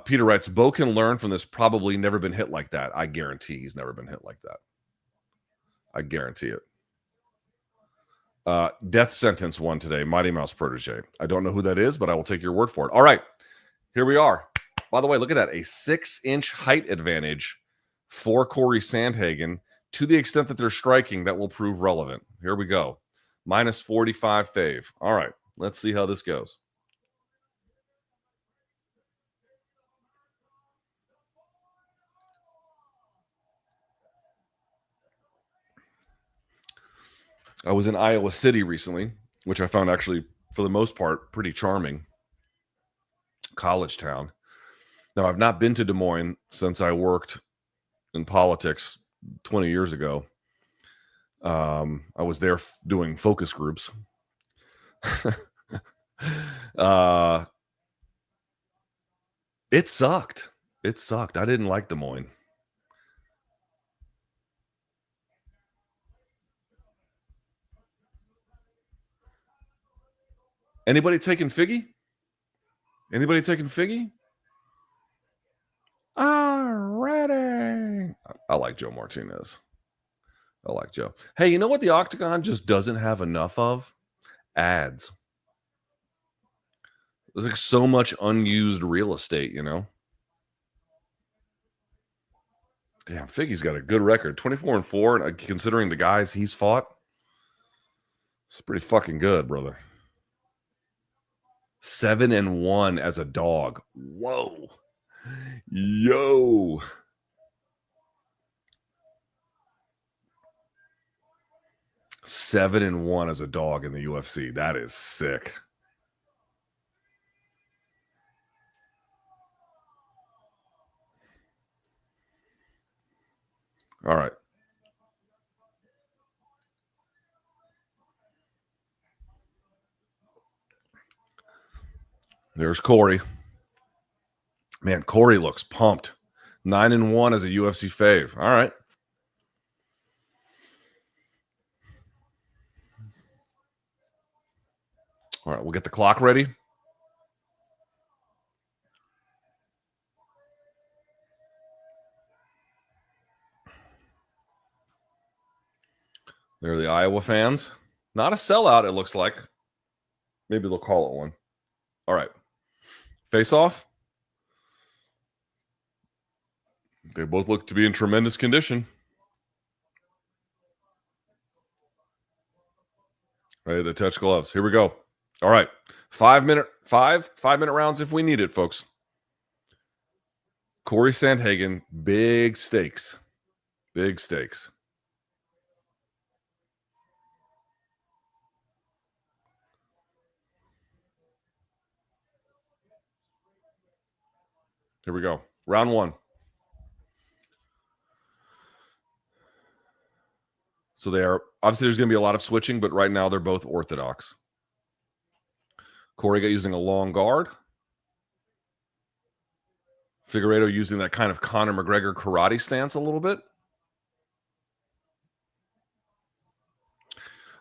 Peter writes, Bo can learn from this. Probably never been hit like that. I guarantee he's never been hit like that. I guarantee it. Death sentence one today. Mighty Mouse protege. I don't know who that is, but I will take your word for it. All right. Here we are. By the way, look at that. A 6-inch height advantage for Cory Sandhagen. To the extent that they're striking, that will prove relevant. Here we go. Minus 45 fave. All right. Let's see how this goes. I was in Iowa City recently, which I found actually, for the most part, pretty charming. College town. Now, I've not been to Des Moines since I worked in politics 20 years ago. I was there doing focus groups. It sucked. It sucked. I didn't like Des Moines. Anybody taking Figgy? Anybody taking Figgy? Alrighty. I like Joe Martinez. I like Joe. Hey, you know what the Octagon just doesn't have enough of? Ads. There's like so much unused real estate, you know? Damn, Figgy's got a good record. 24-4, and considering the guys he's fought, it's pretty fucking good, brother. 7-1 as a dog. Whoa. Yo. Seven and 1 as a dog in the UFC. That is sick. All right. There's Cory. Man, Cory looks pumped. 9-1 as a UFC fave. All right. All right, we'll get the clock ready. There are the Iowa fans. Not a sellout, it looks like. Maybe they'll call it one. All right. Face off. They both look to be in tremendous condition. Ready to touch gloves. Here we go. All right. 5 minute rounds if we need it, folks. Cory Sandhagen, big stakes. Big stakes. Here we go. Round 1. So they are, obviously there's going to be a lot of switching, but right now they're both orthodox. Cory got using a long guard. Figueiredo using that kind of Conor McGregor karate stance a little bit.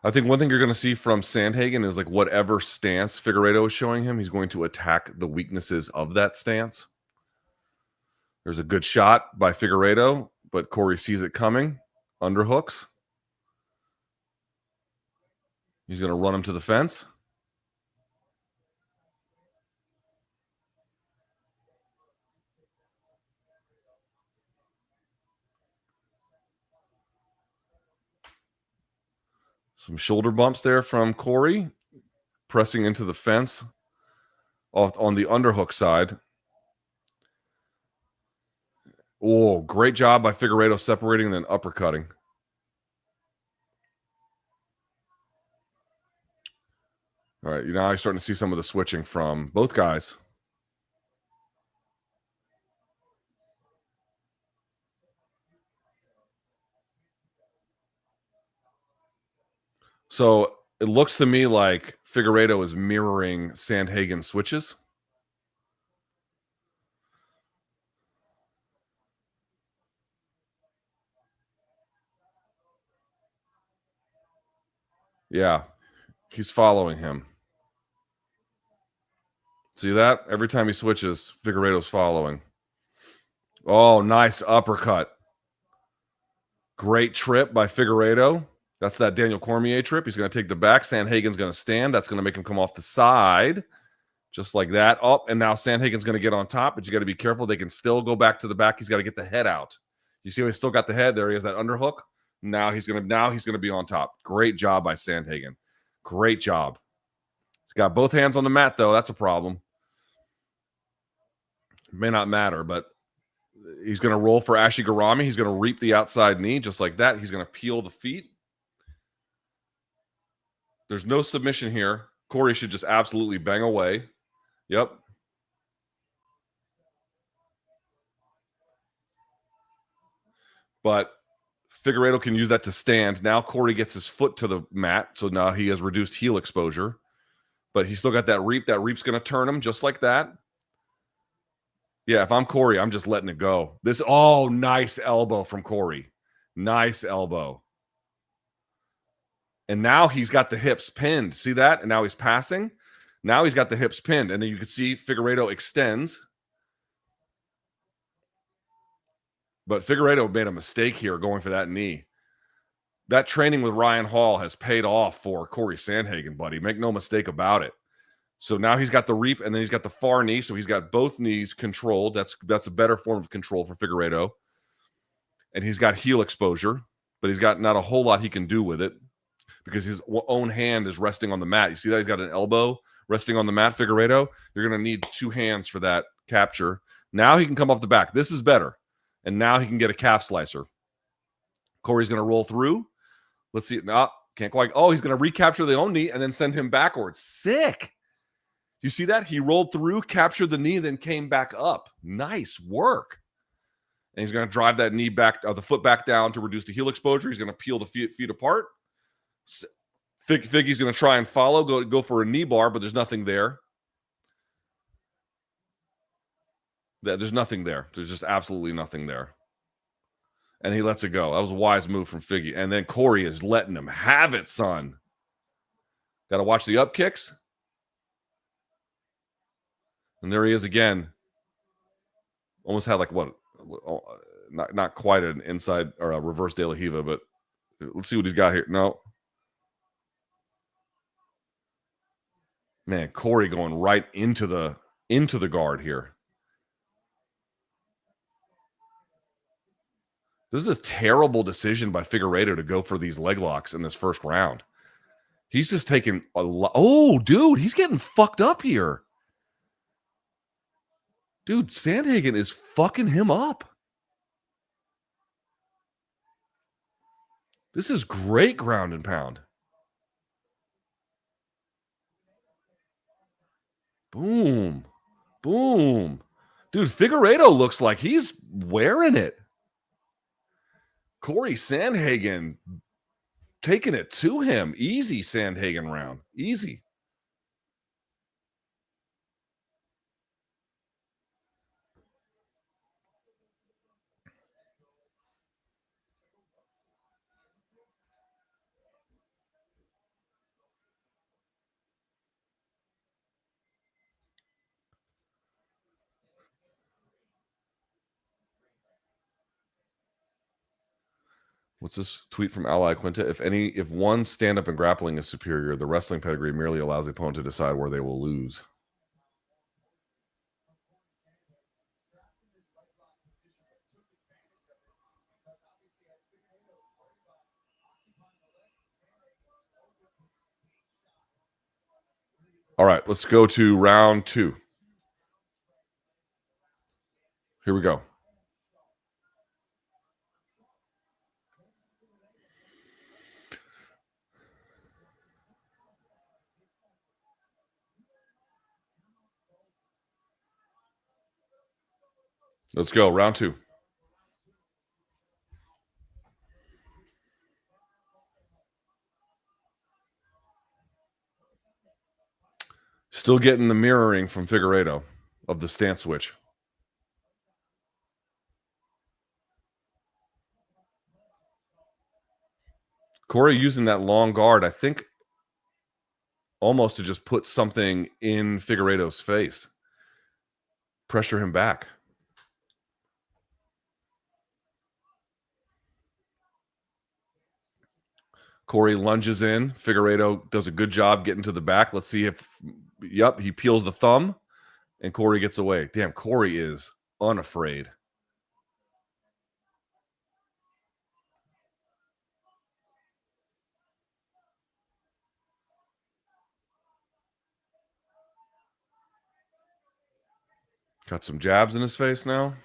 I think one thing you're going to see from Sandhagen is like whatever stance Figueiredo is showing him, he's going to attack the weaknesses of that stance. There's a good shot by Figueiredo, but Cory sees it coming. Underhooks. He's going to run him to the fence. Some shoulder bumps there from Cory, pressing into the fence on the underhook side. Oh, great job by Figueiredo separating and then uppercutting. All right, now you're starting to see some of the switching from both guys. So it looks to me like Figueiredo is mirroring Sandhagen's switches. Yeah, he's following him. See that? Every time he switches, Figueiredo's following. Oh, nice uppercut. Great trip by Figueiredo. That's that Daniel Cormier trip. He's going to take the back. Sandhagen's going to stand. That's going to make him come off the side. Just like that. Oh, and now Sandhagen's going to get on top, but you got to be careful. They can still go back to the back. He's got to get the head out. You see how he's still got the head? There he has that underhook. Now he's gonna be on top. Great job by Sandhagen. Great job. He's got both hands on the mat, though. That's a problem. It may not matter, but he's going to roll for Ashigarami. He's going to reap the outside knee just like that. He's going to peel the feet. There's no submission here. Cory should just absolutely bang away. Yep. But Figueiredo can use that to stand. Now Cory gets his foot to the mat, so now he has reduced heel exposure. But he's still got that reap. That reap's going to turn him just like that. Yeah, if I'm Cory, I'm just letting it go. Nice elbow from Cory. Nice elbow. And now he's got the hips pinned. See that? And now he's passing. Now he's got the hips pinned. And then you can see Figueiredo extends. But Figueiredo made a mistake here going for that knee. That training with Ryan Hall has paid off for Cory Sandhagen, buddy. Make no mistake about it. So now he's got the reap, and then he's got the far knee. So he's got both knees controlled. That's a better form of control for Figueiredo. And he's got heel exposure, but he's got not a whole lot he can do with it because his own hand is resting on the mat. You see that? He's got an elbow resting on the mat, Figueiredo. You're going to need two hands for that capture. Now he can come off the back. This is better. And now he can get a calf slicer. Cory's going to roll through. Let's see. No, can't quite. Oh, he's going to recapture the own knee and then send him backwards. Sick. You see that? He rolled through, captured the knee, then came back up. Nice work. And he's going to drive that knee back, the foot back down to reduce the heel exposure. He's going to peel the feet apart. Figgy's going to try and follow, go for a knee bar, but there's nothing there. There's nothing there. There's just absolutely nothing there. And he lets it go. That was a wise move from Figgy. And then Cory is letting him have it, son. Got to watch the up kicks. And there he is again. Almost had like what? Not quite an inside or a reverse De La Riva, but let's see what he's got here. No. Man, Cory going right into the guard here. This is a terrible decision by Figueiredo to go for these leg locks in this first round. He's just taking a lot. Oh, dude, he's getting fucked up here. Dude, Sandhagen is fucking him up. This is great ground and pound. Boom. Boom. Dude, Figueiredo looks like he's wearing it. Cory Sandhagen taking it to him. Easy Sandhagen round. Easy. What's this tweet from Ally Quinta? If one stand-up and grappling is superior, the wrestling pedigree merely allows the opponent to decide where they will lose. All right, let's go to round 2. Here we go. Let's go, round 2. Still getting the mirroring from Figueiredo of the stance switch. Cory using that long guard, I think, almost to just put something in Figueiredo's face. Pressure him back. Cory lunges in. Figueiredo does a good job getting to the back. Let's see if Yep, he peels the thumb, and Cory gets away. Damn, Cory is unafraid. Got some jabs in his face now.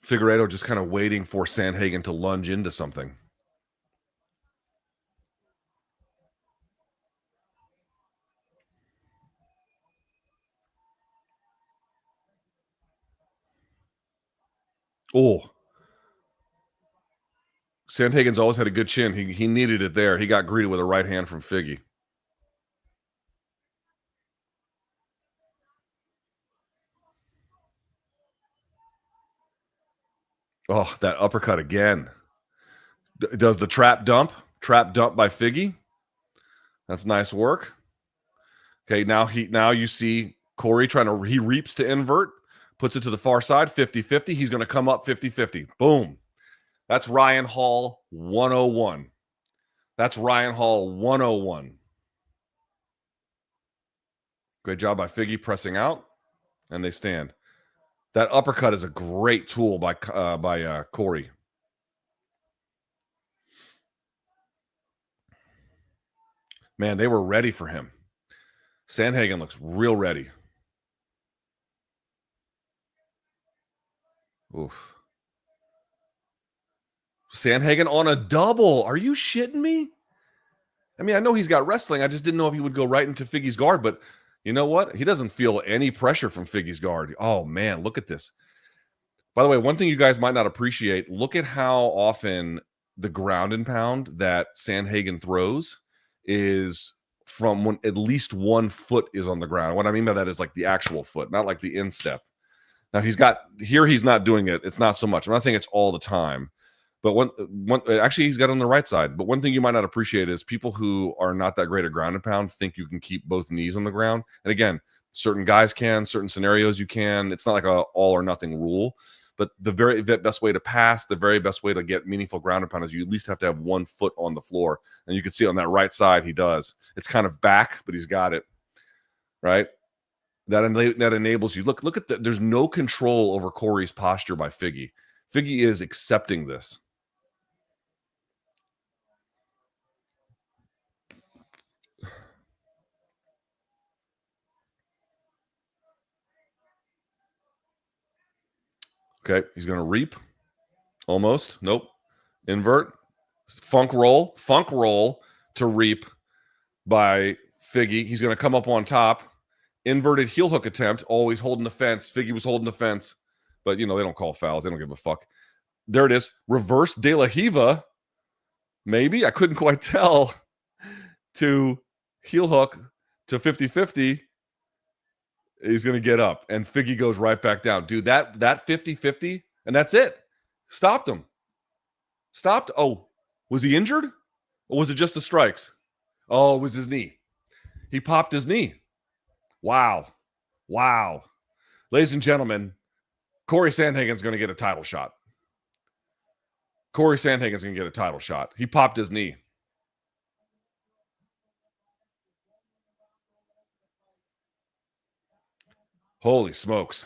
Figueiredo just kind of waiting for Sandhagen to lunge into something. Oh, Sandhagen's always had a good chin. He needed it there. He got greeted with a right hand from Figgy. Oh, that uppercut again. Does the trap dump? Trap dump by Figgy. That's nice work. Okay, now you see Cory he reaps to invert, puts it to the far side, 50-50. He's going to come up 50-50. Boom. That's Ryan Hall 101. That's Ryan Hall 101. Great job by Figgy pressing out, and they stand. That uppercut is a great tool by Cory. Man, they were ready for him. Sandhagen looks real ready. Oof. Sandhagen on a double. Are you shitting me? I mean, I know he's got wrestling. I just didn't know if he would go right into Figgy's guard, but you know what? He doesn't feel any pressure from Figgy's guard. Oh, man, look at this. By the way, one thing you guys might not appreciate, look at how often the ground and pound that Sandhagen throws is from when at least 1 foot is on the ground. What I mean by that is like the actual foot, not like the instep. Now he's not doing it. It's not so much. I'm not saying it's all the time, but actually he's got it on the right side. But one thing you might not appreciate is people who are not that great at ground and pound think you can keep both knees on the ground. And again, certain guys can, certain scenarios you can. It's not like a all or nothing rule. But the very best way to pass, the very best way to get meaningful ground and pound is you at least have to have 1 foot on the floor. And you can see on that right side, he does. It's kind of back, but he's got it, right? That enables you. Look at that. There's no control over Cory's posture by Figgy. Figgy is accepting this. Okay, he's going to reap. Almost. Nope. Invert. Funk roll to reap by Figgy. He's going to come up on top. Inverted heel hook attempt, always holding the fence. Figgy was holding the fence, but they don't call fouls. They don't give a fuck. There it is. Reverse De La Hiva. Maybe. I couldn't quite tell. To heel hook to 50-50. He's going to get up, and Figgy goes right back down. Dude, that 50-50, and that's it. Stopped him. Stopped. Oh, was he injured? Or was it just the strikes? Oh, it was his knee. He popped his knee. Wow. Ladies and gentlemen, Cory Sandhagen's going to get a title shot. Cory Sandhagen's going to get a title shot. He popped his knee. Holy smokes.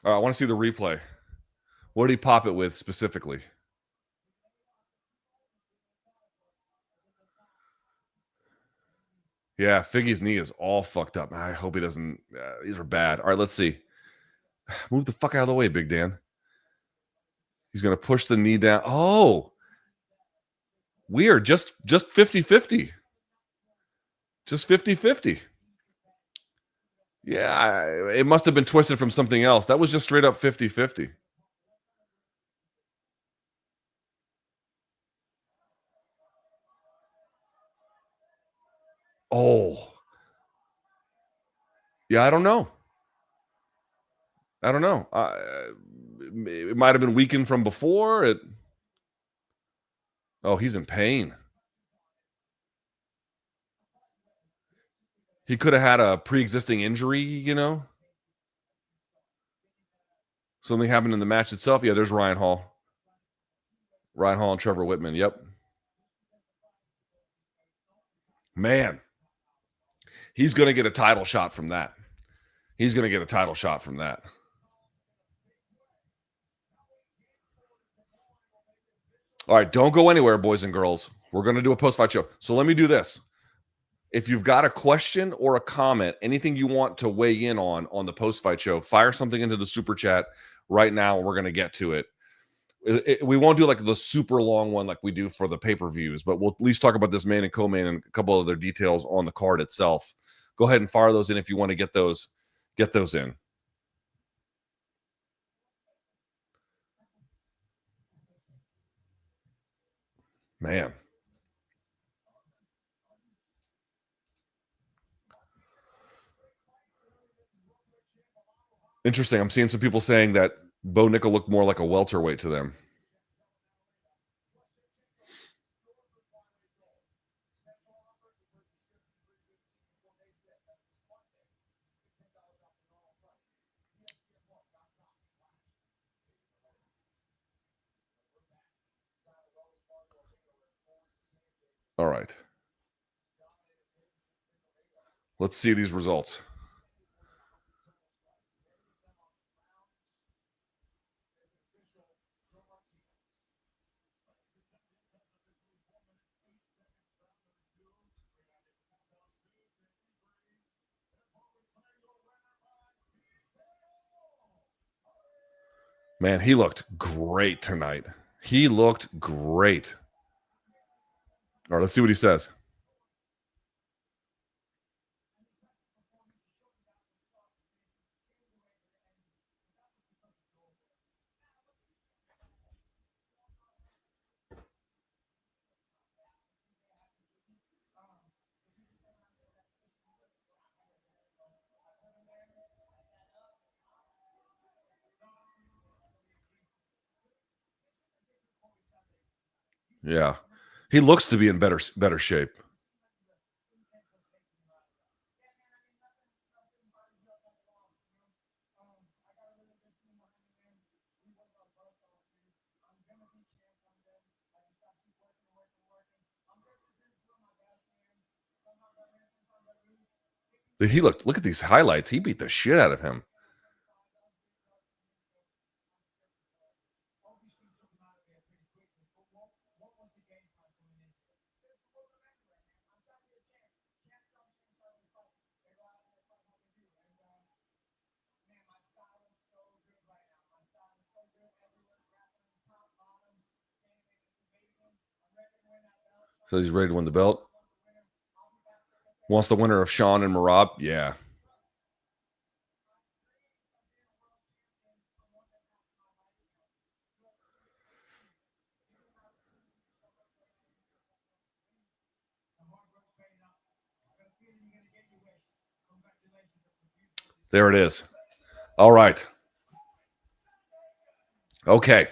All right, I want to see the replay. What did he pop it with specifically? Yeah, Figgy's knee is all fucked up. I hope he doesn't. These are bad. All right, let's see. Move the fuck out of the way, Big Dan. He's going to push the knee down. Oh, weird. Just 50-50. Just 50-50. Yeah, it must have been twisted from something else. That was just straight up 50-50. Oh. Yeah, I don't know. It might have been weakened from before. Oh, he's in pain. He could have had a pre-existing injury, Something happened in the match itself. Yeah, there's Ryan Hall. Ryan Hall and Trevor Whitman. Yep. Man, he's going to get a title shot from that. He's going to get a title shot from that. All right, don't go anywhere, boys and girls. We're going to do a post-fight show. So let me do this. If you've got a question or a comment, anything you want to weigh in on the post-fight show, fire something into the super chat right now, and we're going to get to it. We won't do like the super long one like we do for the pay-per-views, but we'll at least talk about this main and co-main and a couple other details on the card itself. Go ahead and fire those in if you want to get those in. Man. Interesting. I'm seeing some people saying that Bo Nickal looked more like a welterweight to them. All right. Let's see these results. Man, he looked great tonight. He looked great. All right, let's see what he says. Yeah. He looks to be in better shape. Look at these highlights. He beat the shit out of him. So he's ready to win the belt. Wants the winner of Sean and Marab. Yeah. There it is. All right. Okay.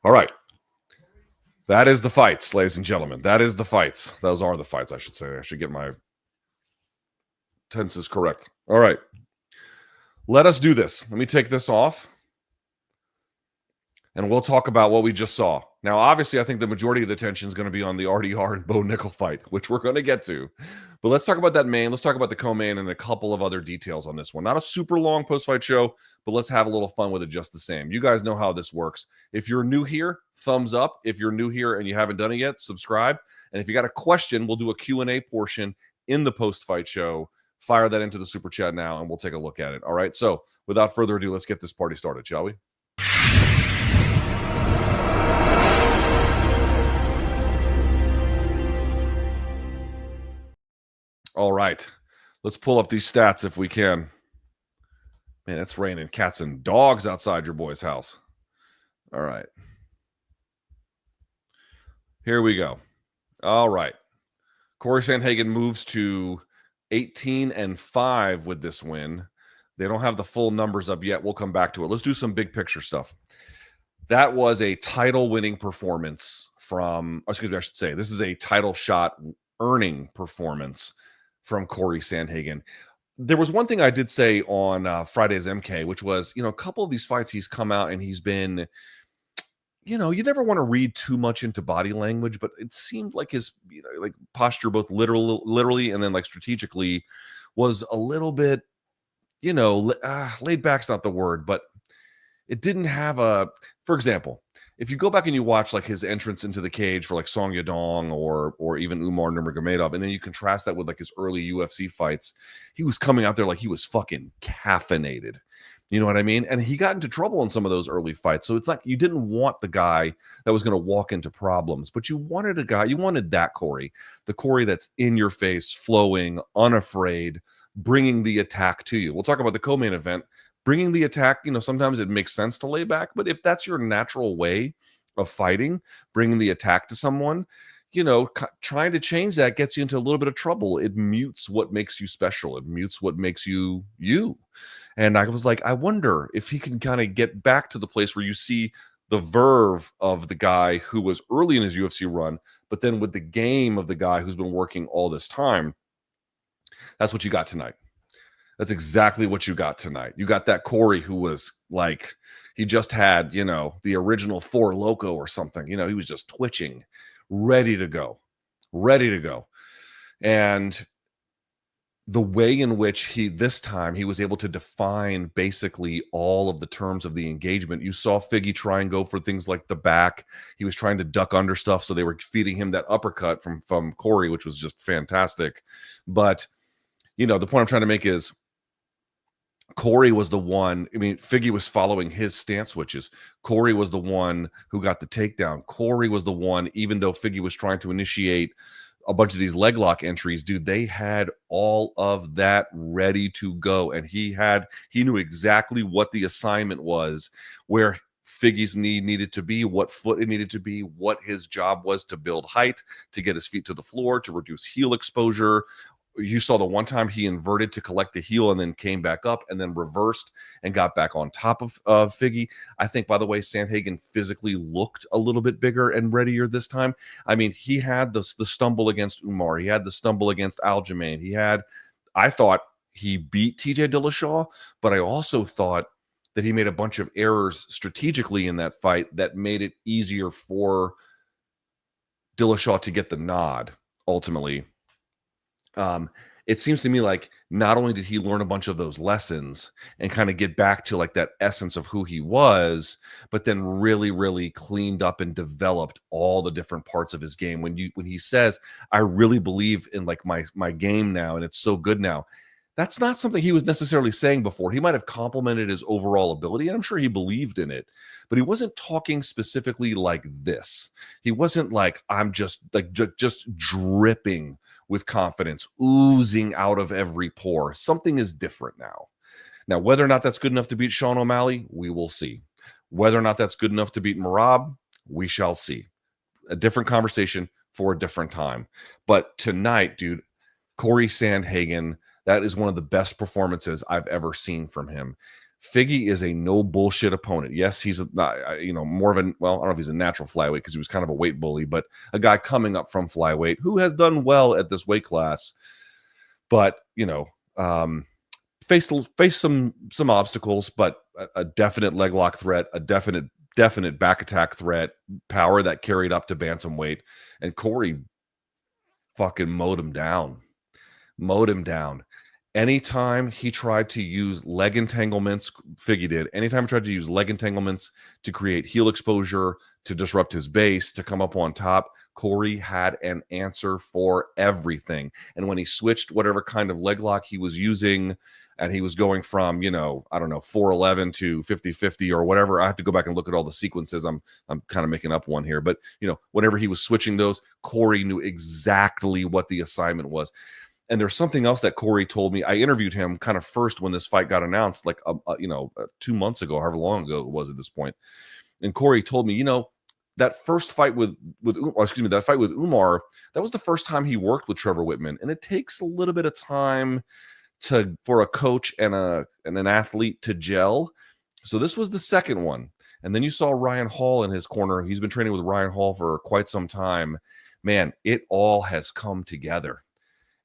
All right. That is the fights, ladies and gentlemen. That is the fights. Those are the fights, I should say. I should get my tenses correct. All right. Let us do this. Let me take this off. And we'll talk about what we just saw. Now, obviously, I think the majority of the attention is going to be on the RDR and Bo Nickal fight, which we're going to get to. But let's talk about that main. Let's talk about the co-main and a couple of other details on this one. Not a super long post-fight show, but let's have a little fun with it just the same. You guys know how this works. If you're new here, thumbs up. If you're new here and you haven't done it yet, subscribe. And if you got a question, we'll do a Q&A portion in the post-fight show. Fire that into the super chat now, and we'll take a look at it. All right? So without further ado, let's get this party started, shall we? All right. Let's pull up these stats if we can. Man, it's raining cats and dogs outside your boy's house. All right. Here we go. All right. Cory Sandhagen moves to 18-5 with this win. They don't have the full numbers up yet. We'll come back to it. Let's do some big picture stuff. That was a title-winning performance from, excuse me, I should say, this is a title shot earning performance from Cory Sandhagen. there was one thing I did say on Friday's MK, which was, a couple of these fights he's come out and he's been, you never want to read too much into body language, but it seemed like his, like posture, both literally and then like strategically, was a little bit, laid back's not the word, but it didn't have for example, if you go back and you watch like his entrance into the cage for like Song Yadong or even Umar Nurmagomedov, and then you contrast that with like his early UFC fights, he was coming out there like he was fucking caffeinated. You know what I mean? And he got into trouble in some of those early fights. So it's like you didn't want the guy that was going to walk into problems, but you wanted that Cory, the Cory that's in your face, flowing, unafraid, bringing the attack to you. We'll talk about the co-main event. Bringing the attack, sometimes it makes sense to lay back, but if that's your natural way of fighting, bringing the attack to someone, trying to change that gets you into a little bit of trouble. It mutes what makes you special. It mutes what makes you you. And I was like, I wonder if he can kind of get back to the place where you see the verve of the guy who was early in his UFC run, but then with the game of the guy who's been working all this time. That's what you got tonight. That's exactly what you got tonight. You got that Cory who was like, he just had, the original Four Loko or something. He was just twitching, ready to go. And the way in which this time he was able to define basically all of the terms of the engagement. You saw Figgy try and go for things like the back. He was trying to duck under stuff, so they were feeding him that uppercut from Cory, which was just fantastic. But, the point I'm trying to make is, Cory was the one. Figgy was following his stance switches. Cory was the one who got the takedown. Cory was the one, even though Figgy was trying to initiate a bunch of these leg lock entries, dude, they had all of that ready to go. And he knew exactly what the assignment was, where Figgy's knee needed to be, what foot it needed to be, what his job was to build height, to get his feet to the floor, to reduce heel exposure. You saw the one time he inverted to collect the heel and then came back up and then reversed and got back on top of Figgy. I think, by the way, Sandhagen physically looked a little bit bigger and readier this time. He had the stumble against Umar. He had the stumble against Aljamain. I thought he beat TJ Dillashaw, but I also thought that he made a bunch of errors strategically in that fight that made it easier for Dillashaw to get the nod ultimately. It seems to me like not only did he learn a bunch of those lessons and kind of get back to like that essence of who he was, but then really, really cleaned up and developed all the different parts of his game. When he says, I really believe in like my game now, and it's so good now, that's not something he was necessarily saying before. He might have complimented his overall ability, and I'm sure he believed in it, but he wasn't talking specifically like this. He wasn't like, I'm just like just dripping with confidence, oozing out of every pore. Something is different now. Now, whether or not that's good enough to beat Sean O'Malley, we will see. Whether or not that's good enough to beat Merab, we shall see. A different conversation for a different time. But tonight, dude, Cory Sandhagen, that is one of the best performances I've ever seen from him. Figgy is a no bullshit opponent. Yes, he's more of a, well, I don't know if he's a natural flyweight because he was kind of a weight bully, but a guy coming up from flyweight who has done well at this weight class, but faced some obstacles, but a definite leg lock threat, a definite back attack threat, power that carried up to bantamweight, and Cory fucking mowed him down. Anytime he tried to use leg entanglements, Figgy did. Anytime he tried to use leg entanglements to create heel exposure, to disrupt his base, to come up on top, Cory had an answer for everything. And when he switched whatever kind of leg lock he was using, and he was going from, 411 to 50-50 or whatever. I have to go back and look at all the sequences. I'm kind of making up one here. But, whenever he was switching those, Cory knew exactly what the assignment was. And there's something else that Cory told me. I interviewed him kind of first when this fight got announced, like 2 months ago, however long ago it was at this point. And Cory told me, that first fight that fight with Umar, that was the first time he worked with Trevor Whitman, and it takes a little bit of time for a coach and an athlete to gel. So this was the second one, and then you saw Ryan Hall in his corner. He's been training with Ryan Hall for quite some time. Man, it all has come together.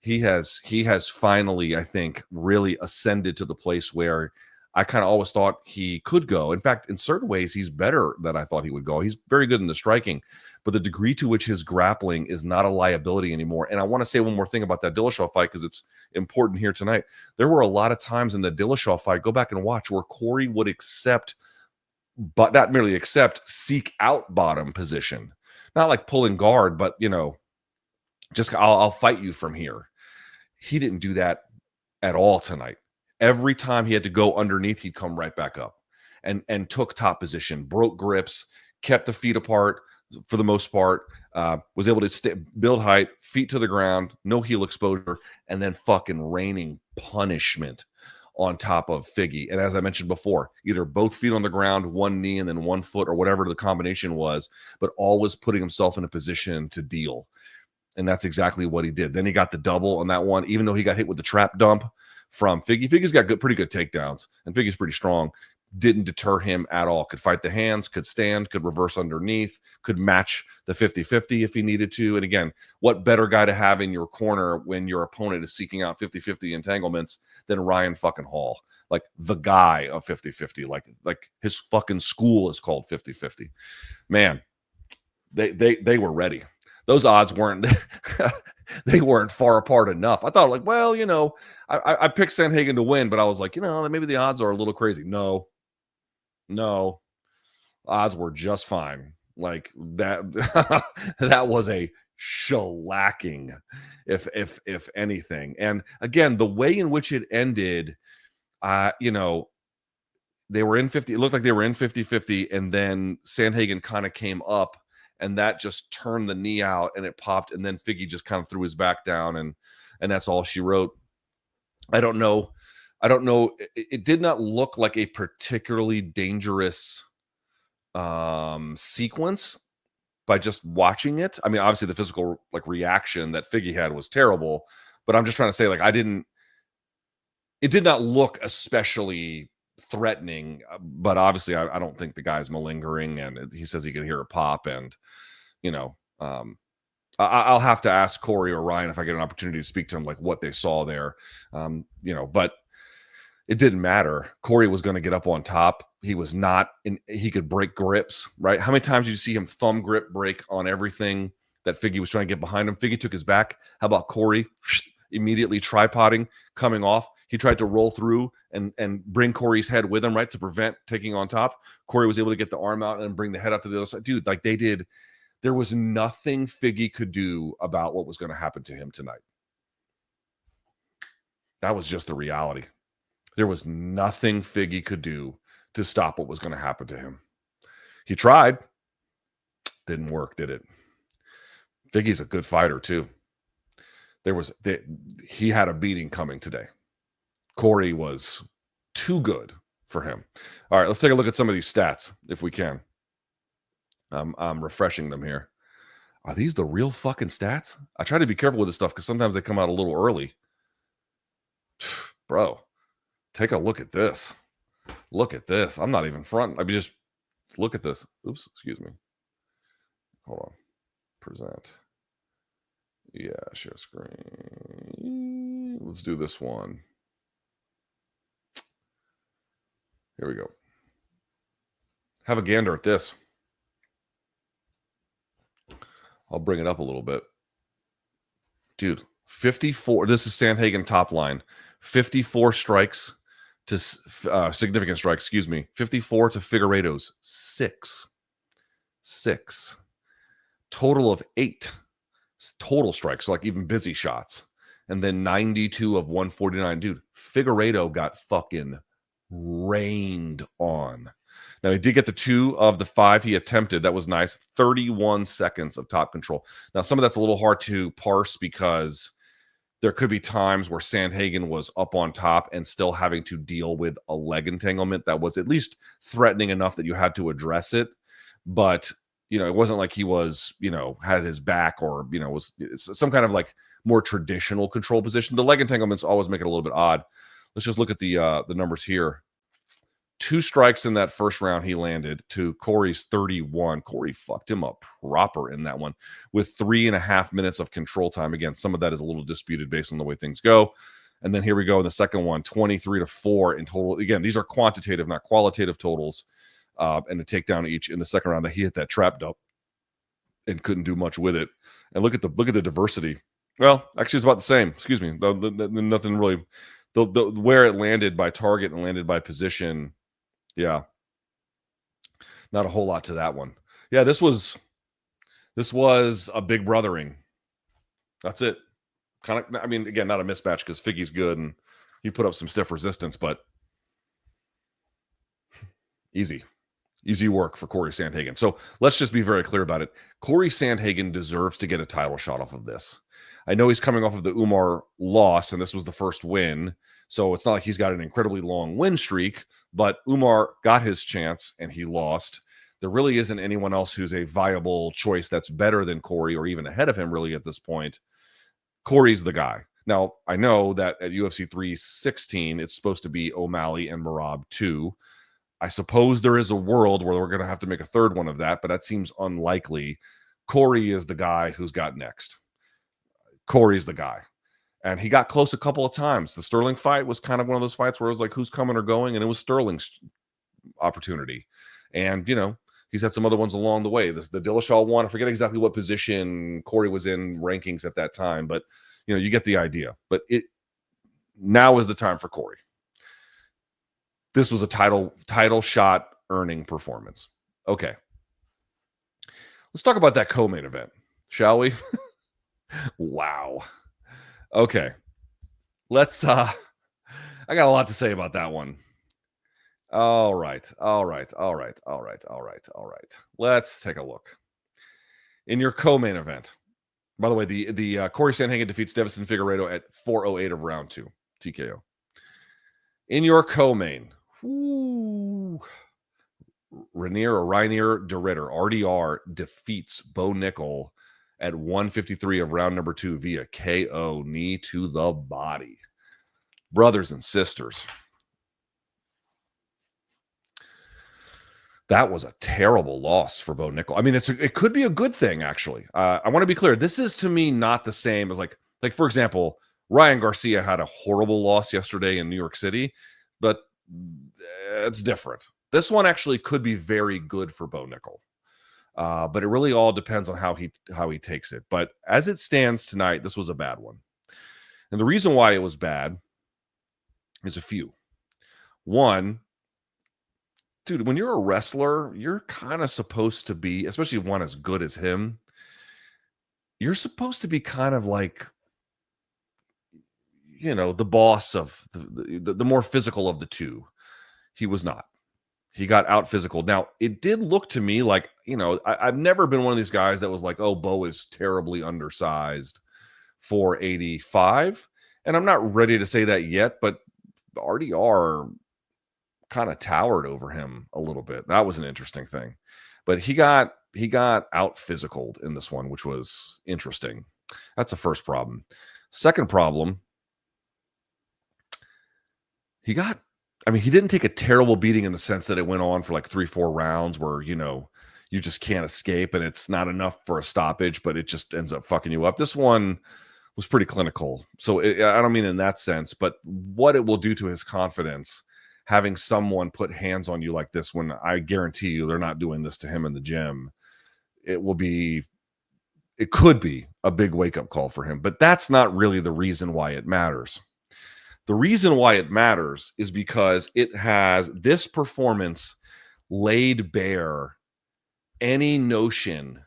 he has finally, I think, really ascended to the place where I kind of always thought he could go. In fact, in certain ways, he's better than I thought he would go. He's very good in the striking, but the degree to which his grappling is not a liability anymore. And I want to say one more thing about that Dillashaw fight because it's important here tonight. There were a lot of times in the Dillashaw fight, go back and watch, where Cory would accept, but not merely accept, seek out bottom position. Not like pulling guard, but, just I'll fight you from here. He didn't do that at all tonight. Every time he had to go underneath, he'd come right back up and took top position, broke grips, kept the feet apart for the most part, was able to build height, feet to the ground, no heel exposure, and then fucking raining punishment on top of Figgy. And as I mentioned before, either both feet on the ground, one knee, and then one foot, or whatever the combination was, but always putting himself in a position to deal. And that's exactly what he did. Then he got the double on that one, even though he got hit with the trap dump from Figgy. Figgy's got pretty good takedowns, and Figgy's pretty strong. Didn't deter him at all. Could fight the hands, could stand, could reverse underneath, could match the 50-50 if he needed to. And again, what better guy to have in your corner when your opponent is seeking out 50-50 entanglements than Ryan fucking Hall? Like the guy of 50-50. Like his fucking school is called 50-50. Man, they were ready. Those odds weren't they weren't far apart enough. I thought, like, well, I picked Sandhagen to win, but I was like, maybe the odds are a little crazy. No, odds were just fine. Like that that was a shellacking, if anything. And again, the way in which it ended, they were in 50. It looked like they were in 50-50, and then Sandhagen kind of came up, and that just turned the knee out, and it popped, and then Figgy just kind of threw his back down, and that's all she wrote. I don't know. It did not look like a particularly dangerous sequence by just watching it. I mean, obviously the physical reaction that Figgy had was terrible, but I'm just trying to say, it did not look especially threatening, but obviously I don't think the guy's malingering, and he says he could hear a pop, and I'll have to ask Cory or Ryan if I get an opportunity to speak to him, like what they saw there, but it didn't matter. Cory was going to get up on top. He was not he could break grips, right? How many times did you see him thumb grip break on everything that Figgy was trying to get behind him? Figgy took his back. How about Cory? Immediately tripoding, coming off. He tried to roll through and bring Cory's head with him, right, to prevent taking on top. Cory was able to get the arm out and bring the head up to the other side. Dude, they did. There was nothing Figgy could do about what was going to happen to him tonight. That was just the reality. There was nothing Figgy could do to stop what was going to happen to him. He tried. Didn't work, did it? Figgy's a good fighter, too. He had a beating coming today. Cory was too good for him. All right, let's take a look at some of these stats if we can. I'm refreshing them here. Are these the real fucking stats? I try to be careful with this stuff because sometimes they come out a little early. Bro, take a look at this. Look at this. I'm not even fronting. I mean, just look at this. Oops, excuse me. Hold on. Present. Yeah, share screen. Let's do this one. Here we go. Have a gander at this. I'll bring it up a little bit. Dude, 54. This is Sandhagen top line. 54 strikes to significant strikes, 54 to Figueiredo's 6. Total of 8 total strikes, so even busy shots. And then 92 of 149. Dude, Figueiredo got fucking rained on. Now, he did get the 2 of the 5 he attempted. That was nice. 31 seconds of top control. Now, some of that's a little hard to parse because there could be times where Sandhagen was up on top and still having to deal with a leg entanglement that was at least threatening enough that you had to address it. But, it wasn't like he was, had his back or, was some kind of more traditional control position. The leg entanglements always make it a little bit odd. Let's just look at the numbers here. 2 strikes in that first round he landed to Cory's 31. Cory fucked him up proper in that one with 3.5 minutes of control time. Again, some of that is a little disputed based on the way things go. And then here we go in the second one, 23-4 in total. Again, these are quantitative, not qualitative totals. And a takedown each in the second round that he hit that trap dump and couldn't do much with it. And look at the diversity. Well, actually, it's about the same. Excuse me. Nothing really. The where it landed by target and landed by position. Yeah, not a whole lot to that one. Yeah, this was a big brothering. That's it. Kind of, I mean, again, not a mismatch because Figgy's good and he put up some stiff resistance, but easy work for Cory Sandhagen. So let's just be very clear about it. Cory Sandhagen deserves to get a title shot off of this. I know he's coming off of the Umar loss, and this was the first win. So it's not like he's got an incredibly long win streak, but Umar got his chance and he lost. There really isn't anyone else who's a viable choice that's better than Cory or even ahead of him really at this point. Cory's the guy. Now, I know that at UFC 316, it's supposed to be O'Malley and Merab 2. I suppose there is a world where we're going to have to make a third one of that, but that seems unlikely. Cory is the guy who's got next. Cory's the guy. And he got close a couple of times. The Sterling fight was kind of one of those fights where it was like, who's coming or going? And it was Sterling's opportunity. And, you know, he's had some other ones along the way. The Dillashaw one, I forget exactly what position Cory was in rankings at that time, but, you know, you get the idea. But now is the time for Cory. This was a title shot earning performance. Okay. Let's talk about that co-main event, shall we? Wow. Okay. Let's I got a lot to say about that one. All right. Let's take a look. In your co-main event. By the way, the Cory Sandhagen defeats Deiveson Figueiredo at 4:08 of round 2 TKO. In your co-main, Reinier de Ritter, RDR, defeats Bo Nickal at 1:53 of round number 2 via KO, knee to the body. Brothers and sisters, that was a terrible loss for Bo Nickal. I mean, it could be a good thing, actually. I want to be clear. This is, to me, not the same as like for example, Ryan Garcia had a horrible loss yesterday in New York City, but it's different. This one actually could be very good for Bo Nickal. But it really all depends on how he takes it. But as it stands tonight, this was a bad one. And the reason why it was bad is a few. One, dude, when you're a wrestler, you're kind of supposed to be, especially one as good as him, you're supposed to be kind of like, you know, the boss of the more physical of the two. He was not. He got out physical. Now, it did look to me like, you know, I've never been one of these guys that was like, oh, Bo is terribly undersized for 85. And I'm not ready to say that yet, but RDR kind of towered over him a little bit. That was an interesting thing. But he got out physicaled in this one, which was interesting. That's the first problem. Second problem, he didn't take a terrible beating in the sense that it went on for like 3-4 rounds where, you know, you just can't escape and it's not enough for a stoppage, but it just ends up fucking you up. This one was pretty clinical. So I don't mean in that sense, but what it will do to his confidence, having someone put hands on you like this, when I guarantee you they're not doing this to him in the gym, it could be a big wake-up call for him. But that's not really the reason why it matters. The reason why it matters is because this performance laid bare any notion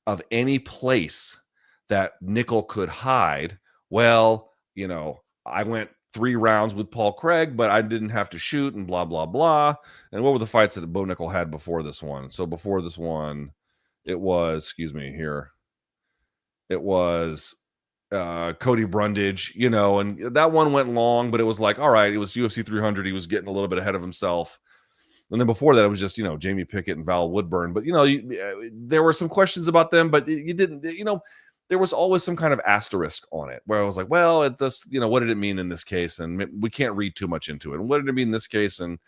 of any place that Nickal could hide. Well, you know, I went 3 rounds with Paul Craig, but I didn't have to shoot and blah, blah, blah. And what were the fights that Bo Nickal had before this one? So before this one, it was, Cody Brundage, you know, and that one went long, but it was like, all right, it was UFC 300. He was getting a little bit ahead of himself. And then before that, it was just, you know, Jamie Pickett and Val Woodburn. But, you know, there were some questions about them, but you didn't, you know, there was always some kind of asterisk on it where I was like, well, you know, what did it mean in this case? And we can't read too much into it. And what did it mean in this case? And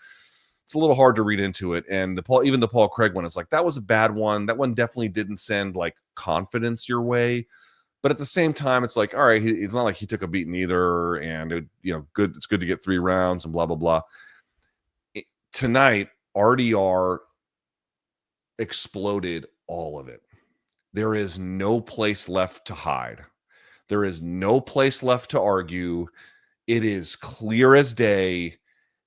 it's a little hard to read into it. And even the Paul Craig one is like, that was a bad one. That one definitely didn't send like confidence your way. But at the same time, it's like, all right, it's not like he took a beating either. And good. It's good to get 3 rounds and blah, blah, blah. Tonight, RDR exploded all of it. There is no place left to hide. There is no place left to argue. It is clear as day.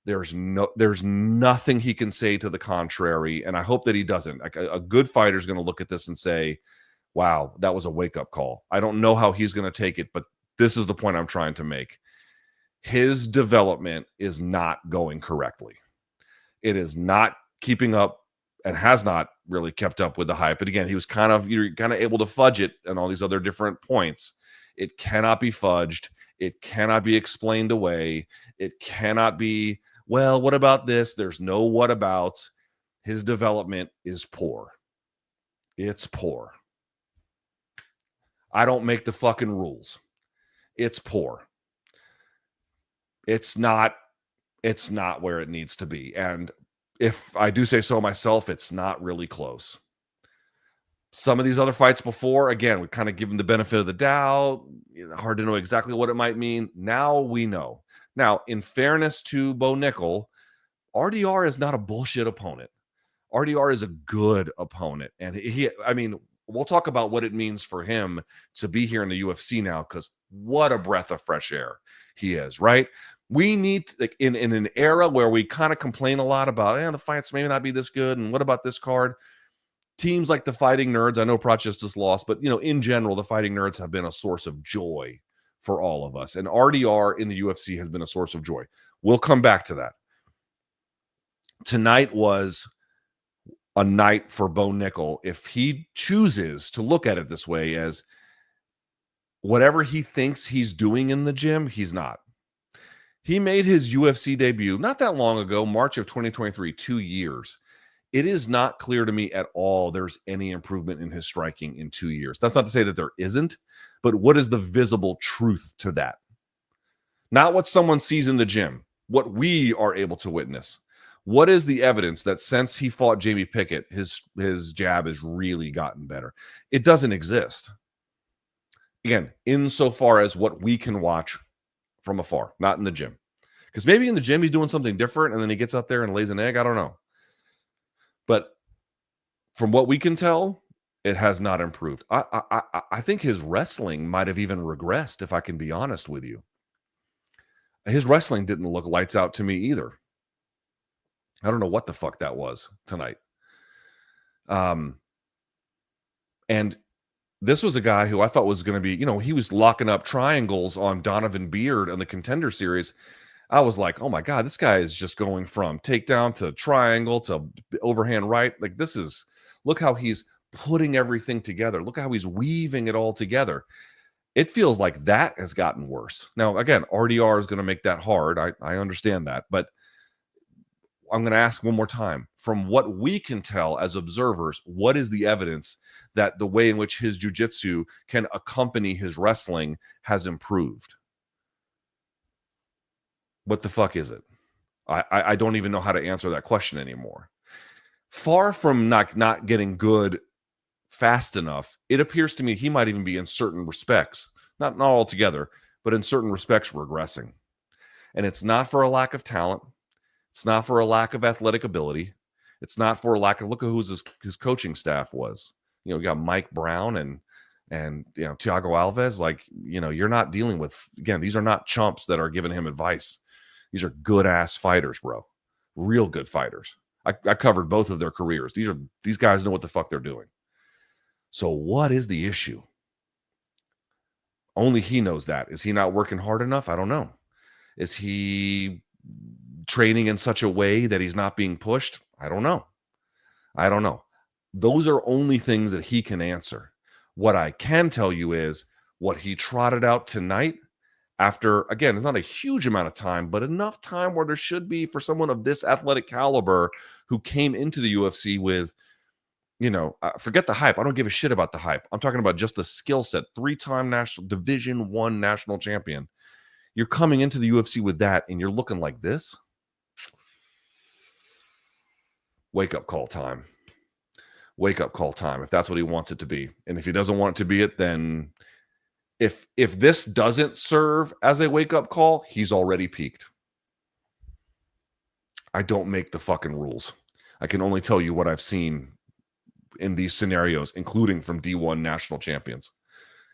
There's nothing he can say to the contrary, and I hope that he doesn't. Like a good fighter is going to look at this and say, wow, that was a wake-up call. I don't know how he's going to take it, but this is the point I'm trying to make. His development is not going correctly. It is not keeping up and has not really kept up with the hype. But again, you're kind of able to fudge it and all these other different points. It cannot be fudged. It cannot be explained away. It cannot be, well, what about this? There's no what abouts. His development is poor. It's poor. I don't make the fucking rules. It's poor. It's not where it needs to be. And if I do say so myself, it's not really close. Some of these other fights before, again, we kind of give him the benefit of the doubt. Hard to know exactly what it might mean. Now we know. Now, in fairness to Bo Nickal, RDR is not a bullshit opponent. RDR is a good opponent. And we'll talk about what it means for him to be here in the UFC now, because what a breath of fresh air he is, right? We need, like, in an era where we kind of complain a lot about, the fights may not be this good, and what about this card? Teams like the Fighting Nerds, I know Proch just lost, but in general, the Fighting Nerds have been a source of joy for all of us. And RDR in the UFC has been a source of joy. We'll come back to that. Tonight was a night for Bo Nickal if he chooses to look at it this way, as whatever he thinks he's doing in the gym, he's not. He made his UFC debut not that long ago, March of 2023, 2 years. It is not clear to me at all there's any improvement in his striking in 2 years. That's not to say that there isn't, but what is the visible truth to that? Not what someone sees in the gym, what we are able to witness. What is the evidence that since he fought Jamie Pickett, his jab has really gotten better? It doesn't exist. Again, insofar as what we can watch from afar, not in the gym. Because maybe in the gym he's doing something different and then he gets out there and lays an egg. I don't know. But from what we can tell, it has not improved. I think his wrestling might have even regressed, if I can be honest with you. His wrestling didn't look lights out to me either. I don't know what the fuck that was tonight. And this was a guy who I thought was going to be, he was locking up triangles on Donovan Beard on the Contender Series. I was like, oh my God, this guy is just going from takedown to triangle to overhand right. Like, look how he's putting everything together. Look how he's weaving it all together. It feels like that has gotten worse. Now, again, RDR is going to make that hard. I understand that. But I'm going to ask one more time. From what we can tell as observers, what is the evidence that the way in which his jiu-jitsu can accompany his wrestling has improved? What the fuck is it? I don't even know how to answer that question anymore. Far from not getting good fast enough, it appears to me he might even be, in certain respects, not altogether, but in certain respects, regressing. And it's not for a lack of talent. It's not for a lack of athletic ability. It's not for a lack of, look at who his coaching staff was. We got Mike Brown and Thiago Alves. Like, you're not dealing with, again, these are not chumps that are giving him advice. These are good ass fighters, bro. Real good fighters. I covered both of their careers. These guys know what the fuck they're doing. So what is the issue? Only he knows that. Is he not working hard enough? I don't know. Is he training in such a way that he's not being pushed? I don't know. Those are only things that he can answer. What I can tell you is what he trotted out tonight after, again, it's not a huge amount of time, but enough time where there should be for someone of this athletic caliber who came into the UFC with, forget the hype. I don't give a shit about the hype. I'm talking about just the skill set. 3-time national Division I national champion. You're coming into the UFC with that and you're looking like this. wake up call time. Wake up call time, if that's what he wants it to be. And if he doesn't want it to be it, then if this doesn't serve as a wake up call, he's already peaked. I don't make the fucking rules. I can only tell you what I've seen in these scenarios, including from D1 national champions.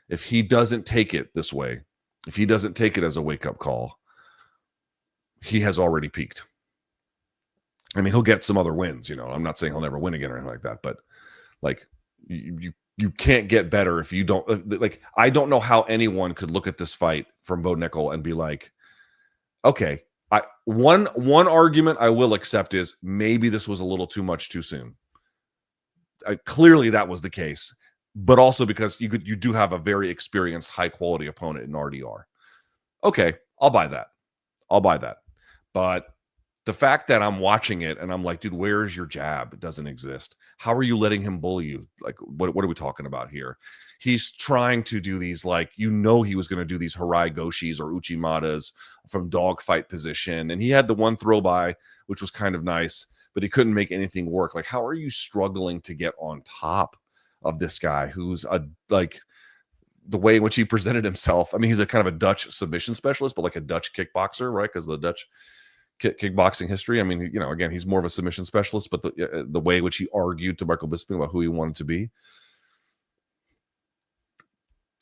If he doesn't take it this way, if he doesn't take it as a wake up call, he has already peaked. I mean, he'll get some other wins, you know. I'm not saying he'll never win again or anything like that, but like you can't get better if you don't. Like, I don't know how anyone could look at this fight from Bo Nickal and be like, okay, one argument I will accept is maybe this was a little too much too soon. Clearly that was the case, but also because you do have a very experienced, high quality opponent in RDR. Okay, I'll buy that. But the fact that I'm watching it and I'm like, dude, where's your jab? It doesn't exist. How are you letting him bully you? Like, what are we talking about here? He's trying to do these, like, you know, he was going to do these Harai Goshis or Uchimatas from dogfight position. And he had the one throw by, which was kind of nice, but he couldn't make anything work. Like, how are you struggling to get on top of this guy who's like the way in which he presented himself? I mean, he's a kind of a Dutch submission specialist, but like a Dutch kickboxer, right? Because the Dutch kickboxing history. I mean, you know, again, he's more of a submission specialist, but the way in which he argued to Michael Bisping about who he wanted to be.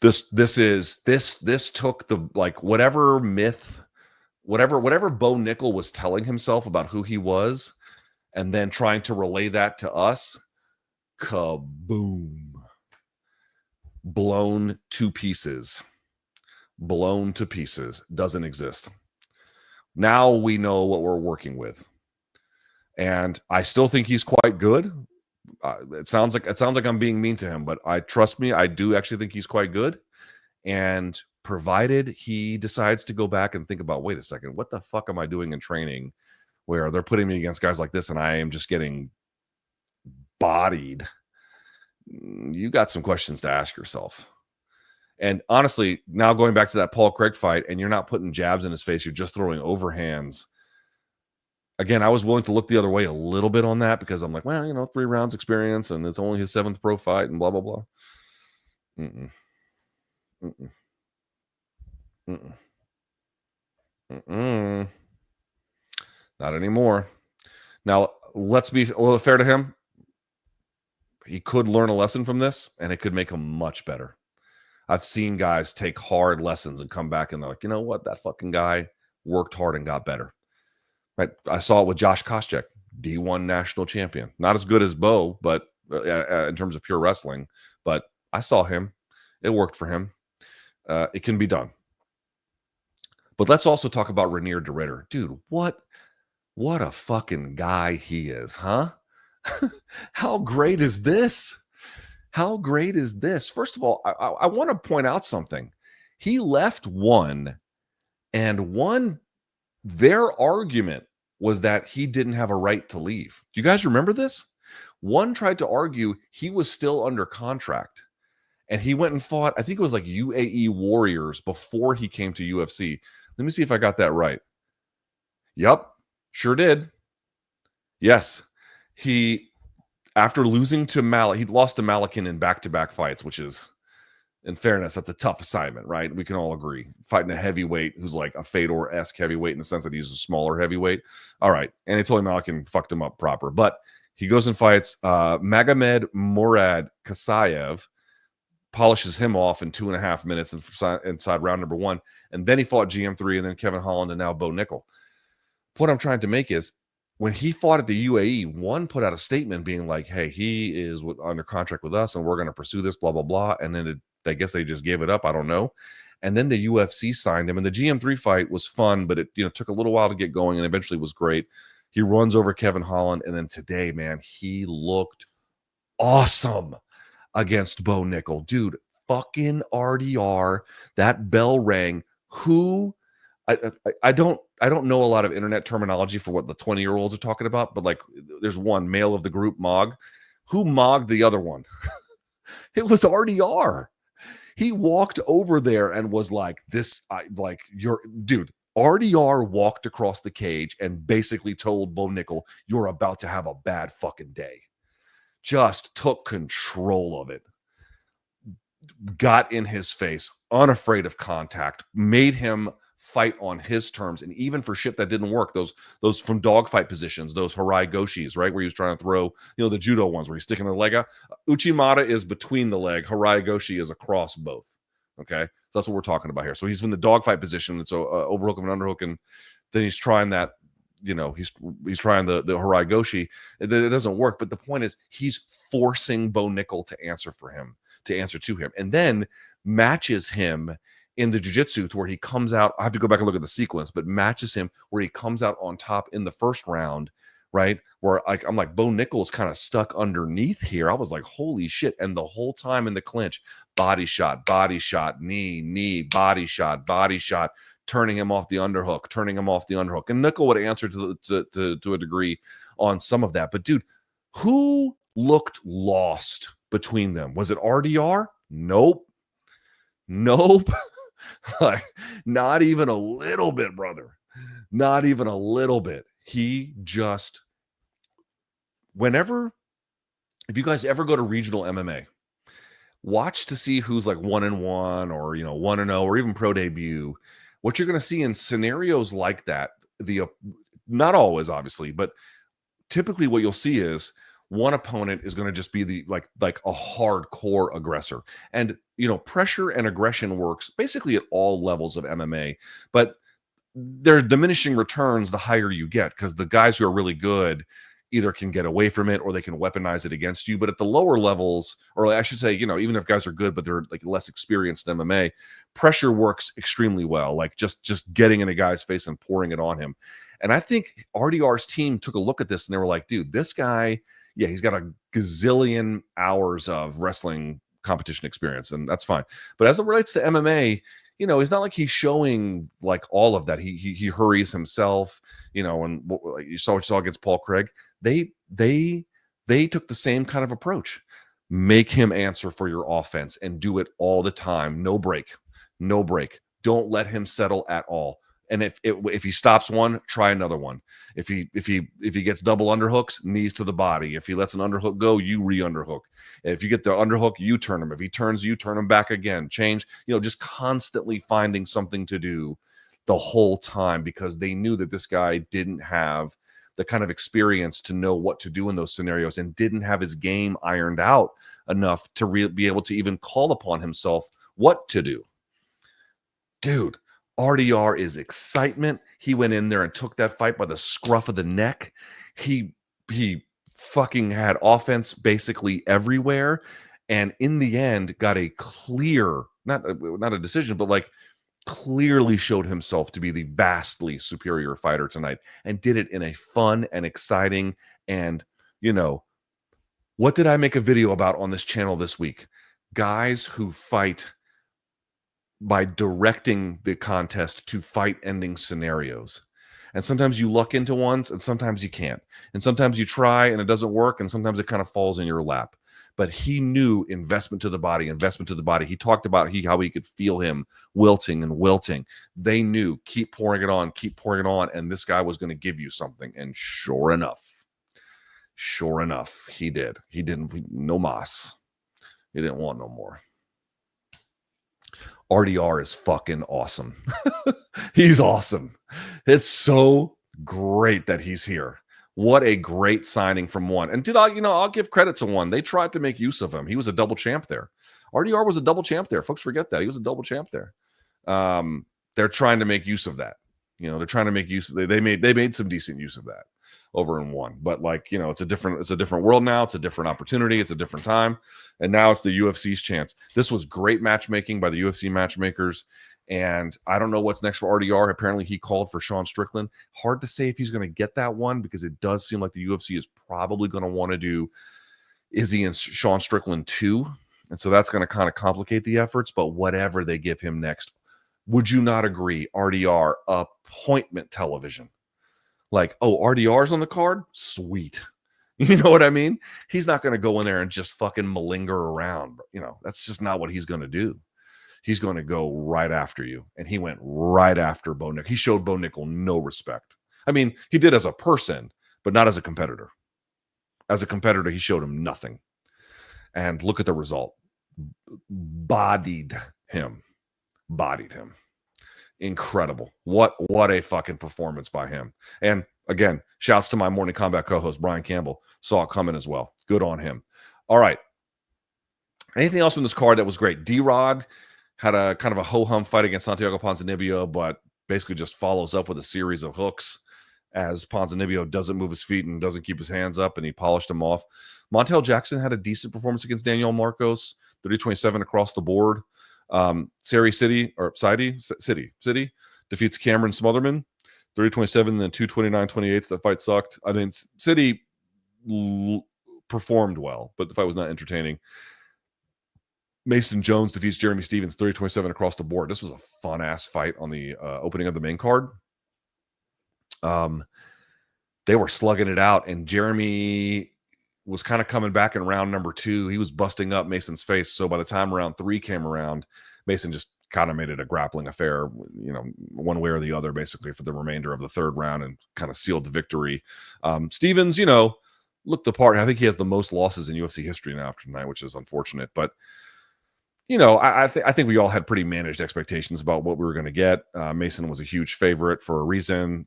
This took the, like, whatever myth, whatever Bo Nickal was telling himself about who he was, and then trying to relay that to us. Kaboom. Blown to pieces. Doesn't exist. Now we know what we're working with, and I still think he's quite good. It sounds like I'm being mean to him, but trust me, I do actually think he's quite good. And provided he decides to go back and think about, wait a second, what the fuck am I doing in training where they're putting me against guys like this and I am just getting bodied? You got some questions to ask yourself. And honestly, now going back to that Paul Craig fight, and you're not putting jabs in his face, you're just throwing overhands. Again, I was willing to look the other way a little bit on that because I'm like, well, you know, 3 rounds experience, and it's only his 7th pro fight, and blah, blah, blah. Not anymore. Now, let's be a little fair to him. He could learn a lesson from this, and it could make him much better. I've seen guys take hard lessons and come back and they're like, you know what? That fucking guy worked hard and got better. Right? I saw it with Josh Koscheck, D1 national champion. Not as good as Bo, but in terms of pure wrestling. But I saw him. It worked for him. It can be done. But let's also talk about Reinier de Ridder. Dude, what a fucking guy he is, huh? How great is this? How great is this? First of all, I want to point out something. He left one, and their argument was that he didn't have a right to leave. Do you guys remember this? One tried to argue he was still under contract, and he went and fought, I think it was like UAE Warriors before he came to UFC. Let me see if I got that right. Yep, sure did. Yes, after losing to he lost to Malakin in back-to-back fights, which is, in fairness, that's a tough assignment, right? We can all agree. Fighting a heavyweight who's like a Fedor-esque heavyweight in the sense that he's a smaller heavyweight. All right. And Anatoly Malakin fucked him up proper. But he goes and fights Magomed Murad Kasayev, polishes him off in 2.5 minutes inside round number 1. And then he fought GM3 and then Kevin Holland and now Bo Nickal. What I'm trying to make is, when he fought at the UAE, one put out a statement being like, hey, he is under contract with us and we're going to pursue this, blah, blah, blah. And then I guess they just gave it up. I don't know. And then the UFC signed him. And the GM3 fight was fun, but it took a little while to get going and eventually was great. He runs over Kevin Holland. And then today, man, he looked awesome against Bo Nickal. Dude, fucking RDR. That bell rang. I don't know a lot of internet terminology for what the 20-year-olds are talking about, but like, there's one male of the group, Mog. Who mogged the other one? It was RDR. He walked over there and was like, dude, RDR walked across the cage and basically told Bo Nickal, you're about to have a bad fucking day. Just took control of it. Got in his face, unafraid of contact, made him fight on his terms, and even for shit that didn't work, those from dogfight positions, those Harai Goshis, right, where he was trying to throw, the judo ones where he's sticking the leg out. Uchimata is between the leg, Harai Goshi is across both. Okay, so that's what we're talking about here. So he's in the dogfight position, and so overhook and underhook, and then he's trying that. He's trying the Harai Goshi. It doesn't work, but the point is he's forcing Bo Nickal to answer to him, and then matches him in the jiu-jitsu to where he comes out. I have to go back and look at the sequence, but matches him where he comes out on top in the first round, right? Where I'm like, Bo Nickal's kind of stuck underneath here. I was like, holy shit. And the whole time in the clinch, body shot, knee, body shot, turning him off the underhook. And Nickal would answer to a degree on some of that. But dude, who looked lost between them? Was it RDR? Nope. Like, not even a little bit, brother. Not even a little bit. He just, if you guys ever go to regional MMA, watch to see who's like 1-1 or 1-0 or even pro debut. What you're going to see in scenarios like that, not always obviously, but typically what you'll see is one opponent is going to just be the like a hardcore aggressor. And pressure and aggression works basically at all levels of MMA, but there's diminishing returns the higher you get, because the guys who are really good either can get away from it or they can weaponize it against you. But at the lower levels, or I should say, even if guys are good but they're like less experienced in MMA, pressure works extremely well, like just getting in a guy's face and pouring it on him. And I think RDR's team took a look at this and they were like, dude, this guy, yeah, he's got a gazillion hours of wrestling competition experience, and that's fine. But as it relates to MMA, it's not like he's showing like all of that. He hurries himself, and like you saw against Paul Craig. They took the same kind of approach. Make him answer for your offense and do it all the time. No break. Don't let him settle at all. And if he stops one, try another one. If he gets double underhooks, knees to the body. If he lets an underhook go, you re-underhook. If you get the underhook, you turn him. If he turns you, turn him back again. Change, just constantly finding something to do the whole time, because they knew that this guy didn't have the kind of experience to know what to do in those scenarios, and didn't have his game ironed out enough to be able to even call upon himself what to do. Dude, RDR is excitement. He went in there and took that fight by the scruff of the neck. He fucking had offense basically everywhere, and in the end got a clear, not a decision, but like clearly showed himself to be the vastly superior fighter tonight, and did it in a fun and exciting, and what did I make a video about on this channel this week? Guys who fight by directing the contest to fight-ending scenarios. And sometimes you luck into ones, and sometimes you can't. And sometimes you try, and it doesn't work, and sometimes it kind of falls in your lap. But he knew investment to the body. He talked about how he could feel him wilting. They knew, keep pouring it on, and this guy was going to give you something. And sure enough, he did. He didn't, no mas. He didn't want no more. RDR is fucking awesome. He's awesome. It's so great that he's here. What a great signing from One. And dude, I'll give credit to One. They tried to make use of him. He was a double champ there. RDR was a double champ there. Folks forget that. He was a double champ there. They're trying to make use of that. They're trying to make use. They made some decent use of that over in One. But it's a different world now. It's a different opportunity. It's a different time. And now it's the UFC's chance. This was great matchmaking by the UFC matchmakers. And I don't know what's next for RDR. Apparently he called for Sean Strickland. Hard to say if he's going to get that one, because it does seem like the UFC is probably going to want to do Izzy and Sean Strickland 2. And so that's going to kind of complicate the efforts, but whatever they give him next. Would you not agree? RDR, appointment television. Like, oh, RDR's on the card? Sweet. You know what I mean? He's not going to go in there and just fucking malinger around. That's just not what he's going to do. he's going to go right after you. And he went right after Bo Nickal. He showed Bo Nickal no respect. I mean, he did as a person, but not as a competitor. As a competitor, he showed him nothing. And look at the result. Bodied him. Incredible. What a fucking performance by him. And again, shouts to my Morning Combat co-host, Brian Campbell. Saw it coming as well. Good on him. All right. Anything else in this card that was great? D-Rod had a kind of a ho-hum fight against Santiago Ponzinibbio, but basically just follows up with a series of hooks as Ponzinibbio doesn't move his feet and doesn't keep his hands up, and he polished him off. Montel Jackson had a decent performance against Daniel Marcos, 30-27 across the board. City defeats Cameron Smotherman, 30-27, and then 229-28. That fight sucked. I mean, City performed well, but the fight was not entertaining. Mason Jones defeats Jeremy Stevens, 30-27 across the board. This was a fun-ass fight on the opening of the main card. They were slugging it out, and Jeremy was kind of coming back in round number 2. He was busting up Mason's face. So by the time round 3 came around, Mason just kind of made it a grappling affair, one way or the other, basically, for the remainder of the third round and kind of sealed the victory. Stevens, looked the part. I think he has the most losses in UFC history now after tonight, which is unfortunate. But, I think we all had pretty managed expectations about what we were going to get. Mason was a huge favorite for a reason.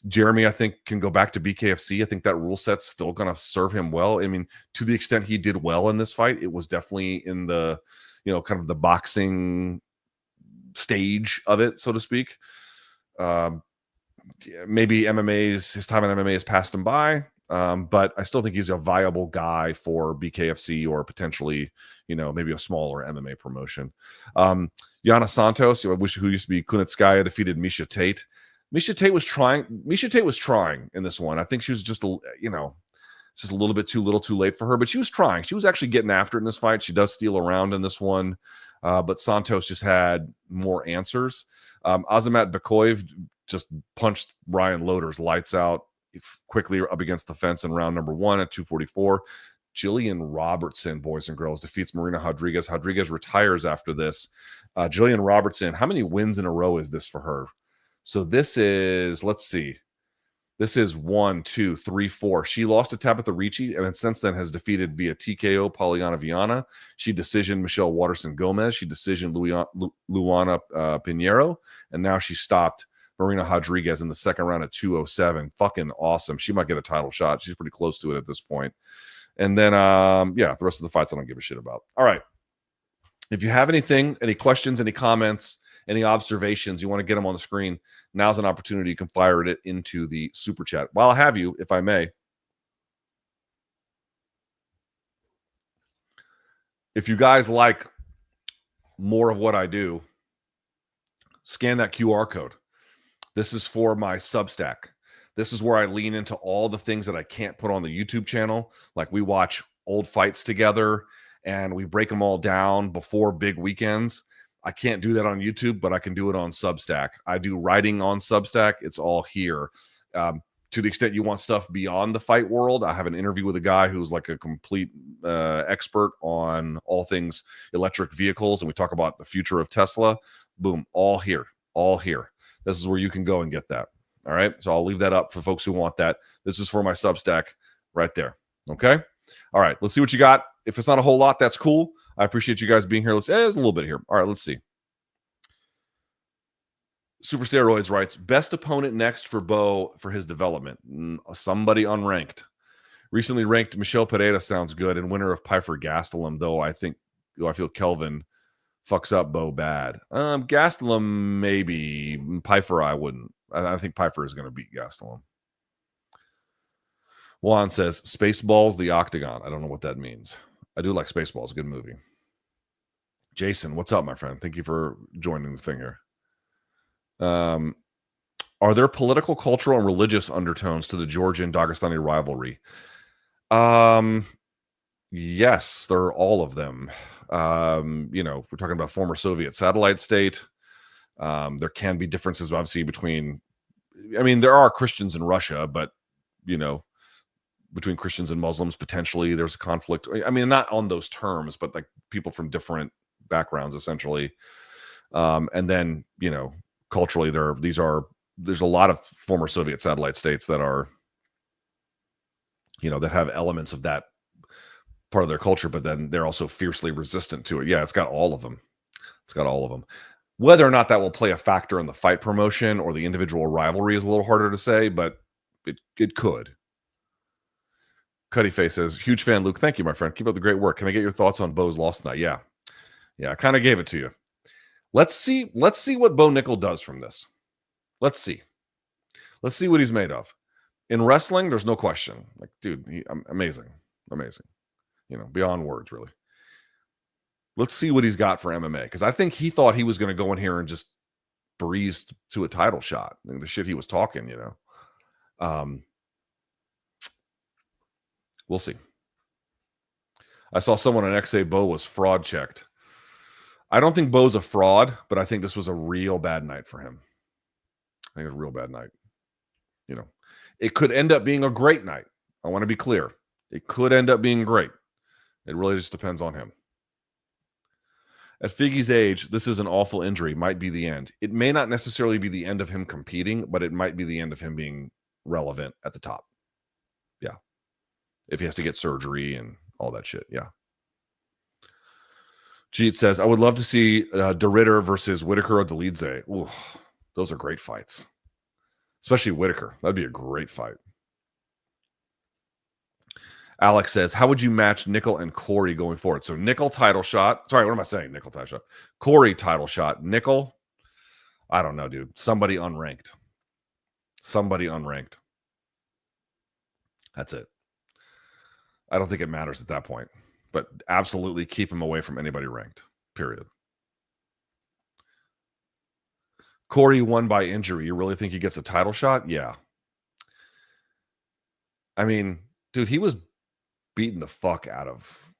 Jeremy, I think, can go back to BKFC. I think that rule set's still going to serve him well. I mean, to the extent he did well in this fight, it was definitely in the, kind of the boxing stage of it, so to speak. Maybe his time in MMA has passed him by, but I still think he's a viable guy for BKFC or potentially, maybe a smaller MMA promotion. Yana Santos, who used to be Kunitskaya, defeated Miesha Tate. Miesha Tate was trying in this one. I think she was just a little bit too late for her, but she was trying. She was actually getting after it in this fight. She does steal around in this one, but Santos just had more answers. Azamat Bakoyev just punched Ryan Loder's lights out quickly up against the fence in round number 1 at 244. Jillian Robertson, boys and girls, defeats Marina Rodriguez. Rodriguez retires after this. Jillian Robertson, how many wins in a row is this for her? So this is, let's see. This is 1, 2, 3, 4. She lost to Tabitha Ricci, and then since then has defeated via TKO Poliana Viana. She decisioned Michelle Waterson Gomez. She decisioned Luana Pinheiro, and now she stopped Marina Rodriguez in the second round at 207. Fucking awesome. She might get a title shot. She's pretty close to it at this point. And then, the rest of the fights I don't give a shit about. All right. If you have anything, any questions, any comments, any observations, you want to get them on the screen, now's an opportunity. You can fire it into the super chat. While I have you, if I may, if you guys like more of what I do, scan that QR code. This is for my Substack. This is where I lean into all the things that I can't put on the YouTube channel. Like we watch old fights together and we break them all down before big weekends. I can't do that on YouTube, but I can do it on Substack. I do writing on Substack. It's all here. To the extent you want stuff beyond the fight world, I have an interview with a guy who's like a complete expert on all things electric vehicles, and we talk about the future of Tesla. Boom, all here. This is where you can go and get that. All right, so I'll leave that up for folks who want that. This is for my Substack right there. Okay? All right, let's see what you got. If it's not a whole lot, that's cool. I appreciate you guys being here. There's a little bit here. All right, let's see. Super Steroids writes, best opponent next for Bo for his development. Somebody unranked. Recently ranked Michelle Pereira sounds good, and winner of Piper Gastelum, though I feel Kelvin fucks up Bo bad. Gastelum maybe. Piper I wouldn't. I think Piper is going to beat Gastelum. Juan says, Spaceballs, the Octagon. I don't know what that means. I do like Spaceballs. Good movie. Jason, what's up, my friend? Thank you for joining the thing here. Are there political, cultural, and religious undertones to the Georgian Dagestani rivalry? Yes, there are all of them. We're talking about former Soviet satellite state. There can be differences, obviously, there are Christians in Russia, but, between Christians and Muslims, potentially there's a conflict. Not on those terms, but like people from different backgrounds, essentially. And then, culturally, there's a lot of former Soviet satellite states that are, that have elements of that part of their culture, but then they're also fiercely resistant to it. Yeah, it's got all of them. Whether or not that will play a factor in the fight promotion or the individual rivalry is a little harder to say, but it could. Cuddy Face says, huge fan, Luke. Thank you, my friend. Keep up the great work. Can I get your thoughts on Bo's loss tonight? Yeah, I kind of gave it to you. Let's see what Bo Nickal does from this. Let's see what he's made of. In wrestling, there's no question. Like, dude, amazing. Beyond words, really. Let's see what he's got for MMA, because I think he thought he was going to go in here and just breeze to a title shot. I mean, the shit he was talking, We'll see. I saw someone on X say Bo was fraud checked. I don't think Bo's a fraud, but I think this was a real bad night for him. I think it was a real bad night. It could end up being a great night. I want to be clear. It could end up being great. It really just depends on him. At Figgy's age, this is an awful injury. Might be the end. It may not necessarily be the end of him competing, but it might be the end of him being relevant at the top. Yeah. If he has to get surgery and all that shit. Yeah. Jeet says, I would love to see De Ridder versus Whitaker or Dolidze. Ooh, those are great fights. Especially Whitaker. That'd be a great fight. Alex says, how would you match Nickal and Cory going forward? So Nickal title shot. Sorry, what am I saying? Nickal title shot. Cory title shot. Nickal, I don't know, dude. Somebody unranked. That's it. I don't think it matters at that point. But absolutely keep him away from anybody ranked. Period. Cory won by injury. You really think he gets a title shot? Yeah. I mean, dude, he was beating the fuck out of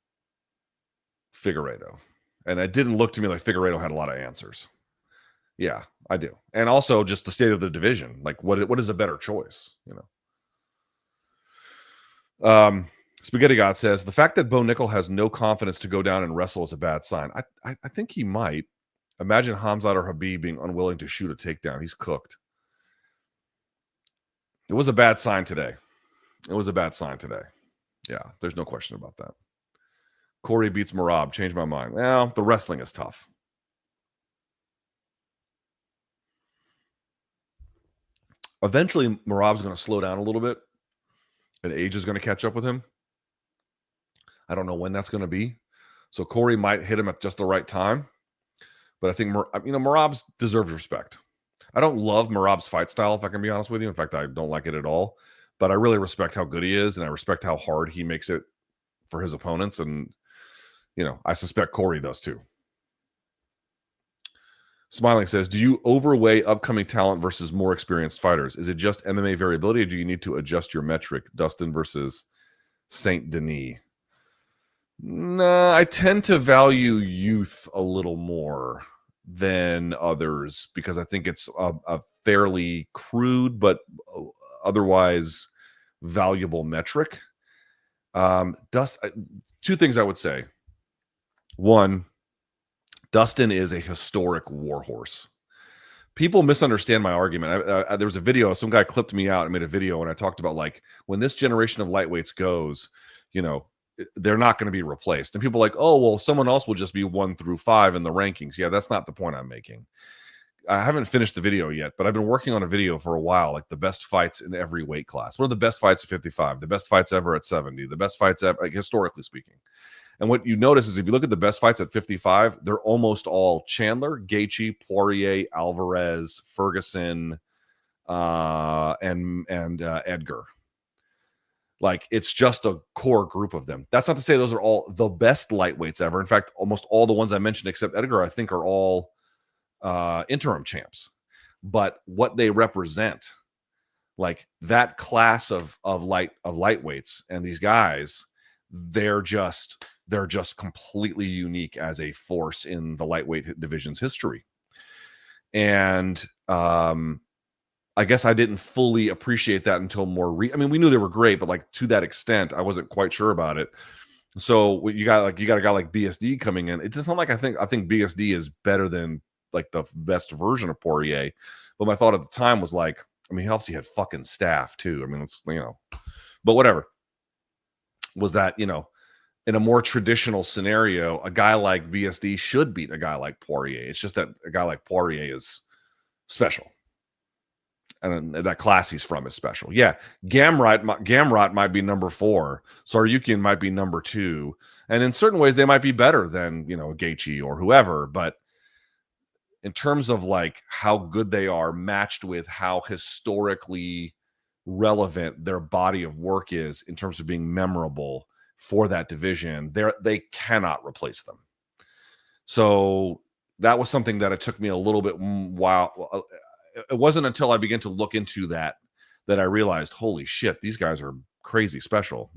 Figueiredo. And it didn't look to me like Figueiredo had a lot of answers. Yeah, I do. And also just the state of the division. Like, what is a better choice? Spaghetti God says, the fact that Bo Nickal has no confidence to go down and wrestle is a bad sign. I think he might. Imagine Hamzat or Habib being unwilling to shoot a takedown. He's cooked. It was a bad sign today. Yeah, there's no question about that. Cory beats Merab. Changed my mind. Well, the wrestling is tough. Eventually, Merab's going to slow down a little bit, and age is going to catch up with him. I don't know when that's going to be. So Cory might hit him at just the right time. But I think, Merab deserves respect. I don't love Merab's fight style, if I can be honest with you. In fact, I don't like it at all. But I really respect how good he is, and I respect how hard he makes it for his opponents. And, I suspect Cory does too. Smiling says, do you overweigh upcoming talent versus more experienced fighters? Is it just MMA variability, or do you need to adjust your metric? Dustin versus Saint Denis. Nah, I tend to value youth a little more than others because I think it's a fairly crude but otherwise valuable metric. Two things I would say. One, Dustin is a historic warhorse. People misunderstand my argument. There was a video, some guy clipped me out and made a video, and I talked about, like, when this generation of lightweights goes, they're not going to be replaced. And people are like, oh, well, someone else will just be 1 through 5 in the rankings. Yeah, that's not the point I'm making. I haven't finished the video yet, but I've been working on a video for a while, like the best fights in every weight class. What are the best fights at 55? The best fights ever at 70? The best fights ever, like, historically speaking. And what you notice is if you look at the best fights at 55, they're almost all Chandler, Gaethje, Poirier, Alvarez, Ferguson, and Edgar. Like, it's just a core group of them. That's not to say those are all the best lightweights ever. In fact, almost all the ones I mentioned except Edgar, I think, are all interim champs. But what they represent, like that class of lightweights and these guys, they're just completely unique as a force in the lightweight division's history. And I guess I didn't fully appreciate that until more I mean, we knew they were great, but like to that extent, I wasn't quite sure about it. So you got a guy like BSD coming in. It doesn't like I think BSD is better than like the best version of Poirier. But my thought at the time was like, I mean, he obviously had fucking staff too. I mean, it's, but whatever. Was that, in a more traditional scenario, a guy like BSD should beat a guy like Poirier. It's just that a guy like Poirier is special. And that class he's from is special. Yeah, Gamrot might be number 4. Saryukian might be number 2. And in certain ways, they might be better than, Gaethje or whoever. But in terms of like how good they are matched with how historically relevant their body of work is in terms of being memorable for that division, they cannot replace them. So that was something that it took me a little bit while. It wasn't until I began to look into that I realized, holy shit, these guys are crazy special,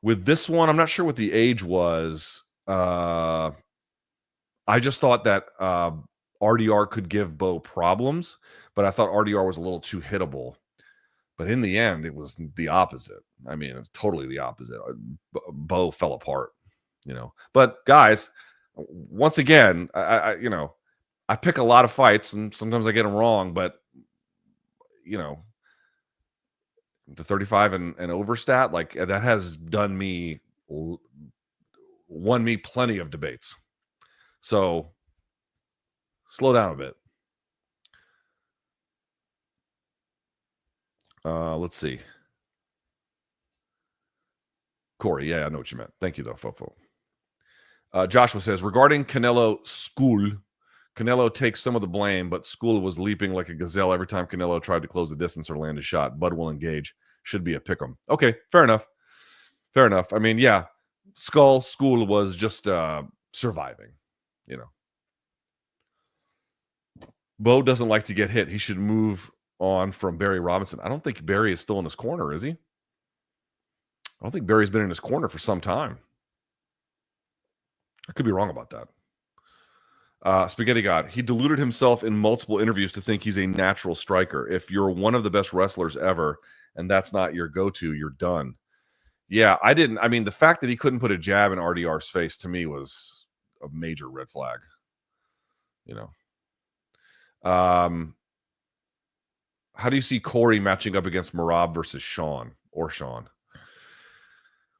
With this one, I'm not sure what the age was. I just thought that RDR could give Bo problems, but I thought RDR was a little too hittable. But in the end, it was the opposite. I mean, it's totally the opposite. Bo fell apart, But guys, once again, I pick a lot of fights, and sometimes I get them wrong. But the 35 and over stat, like that has won me plenty of debates. So slow down a bit. Let's see. Cory, yeah, I know what you meant. Thank you, though, Fofo. Joshua says, regarding Canelo School, Canelo takes some of the blame, but School was leaping like a gazelle every time Canelo tried to close the distance or land a shot. Bud will engage. Should be a pick'em. Okay, fair enough. Fair enough. I mean, yeah, School was just surviving, Bo doesn't like to get hit. He should move on from Barry Robinson. I don't think Barry is still in his corner, is he? I don't think Barry's been in his corner for some time. I could be wrong about that. Spaghetti God, he deluded himself in multiple interviews to think he's a natural striker. If you're one of the best wrestlers ever and that's not your go-to, you're done. Yeah, the fact that he couldn't put a jab in RDR's face to me was a major red flag. How do you see Cory matching up against Merab versus Sean?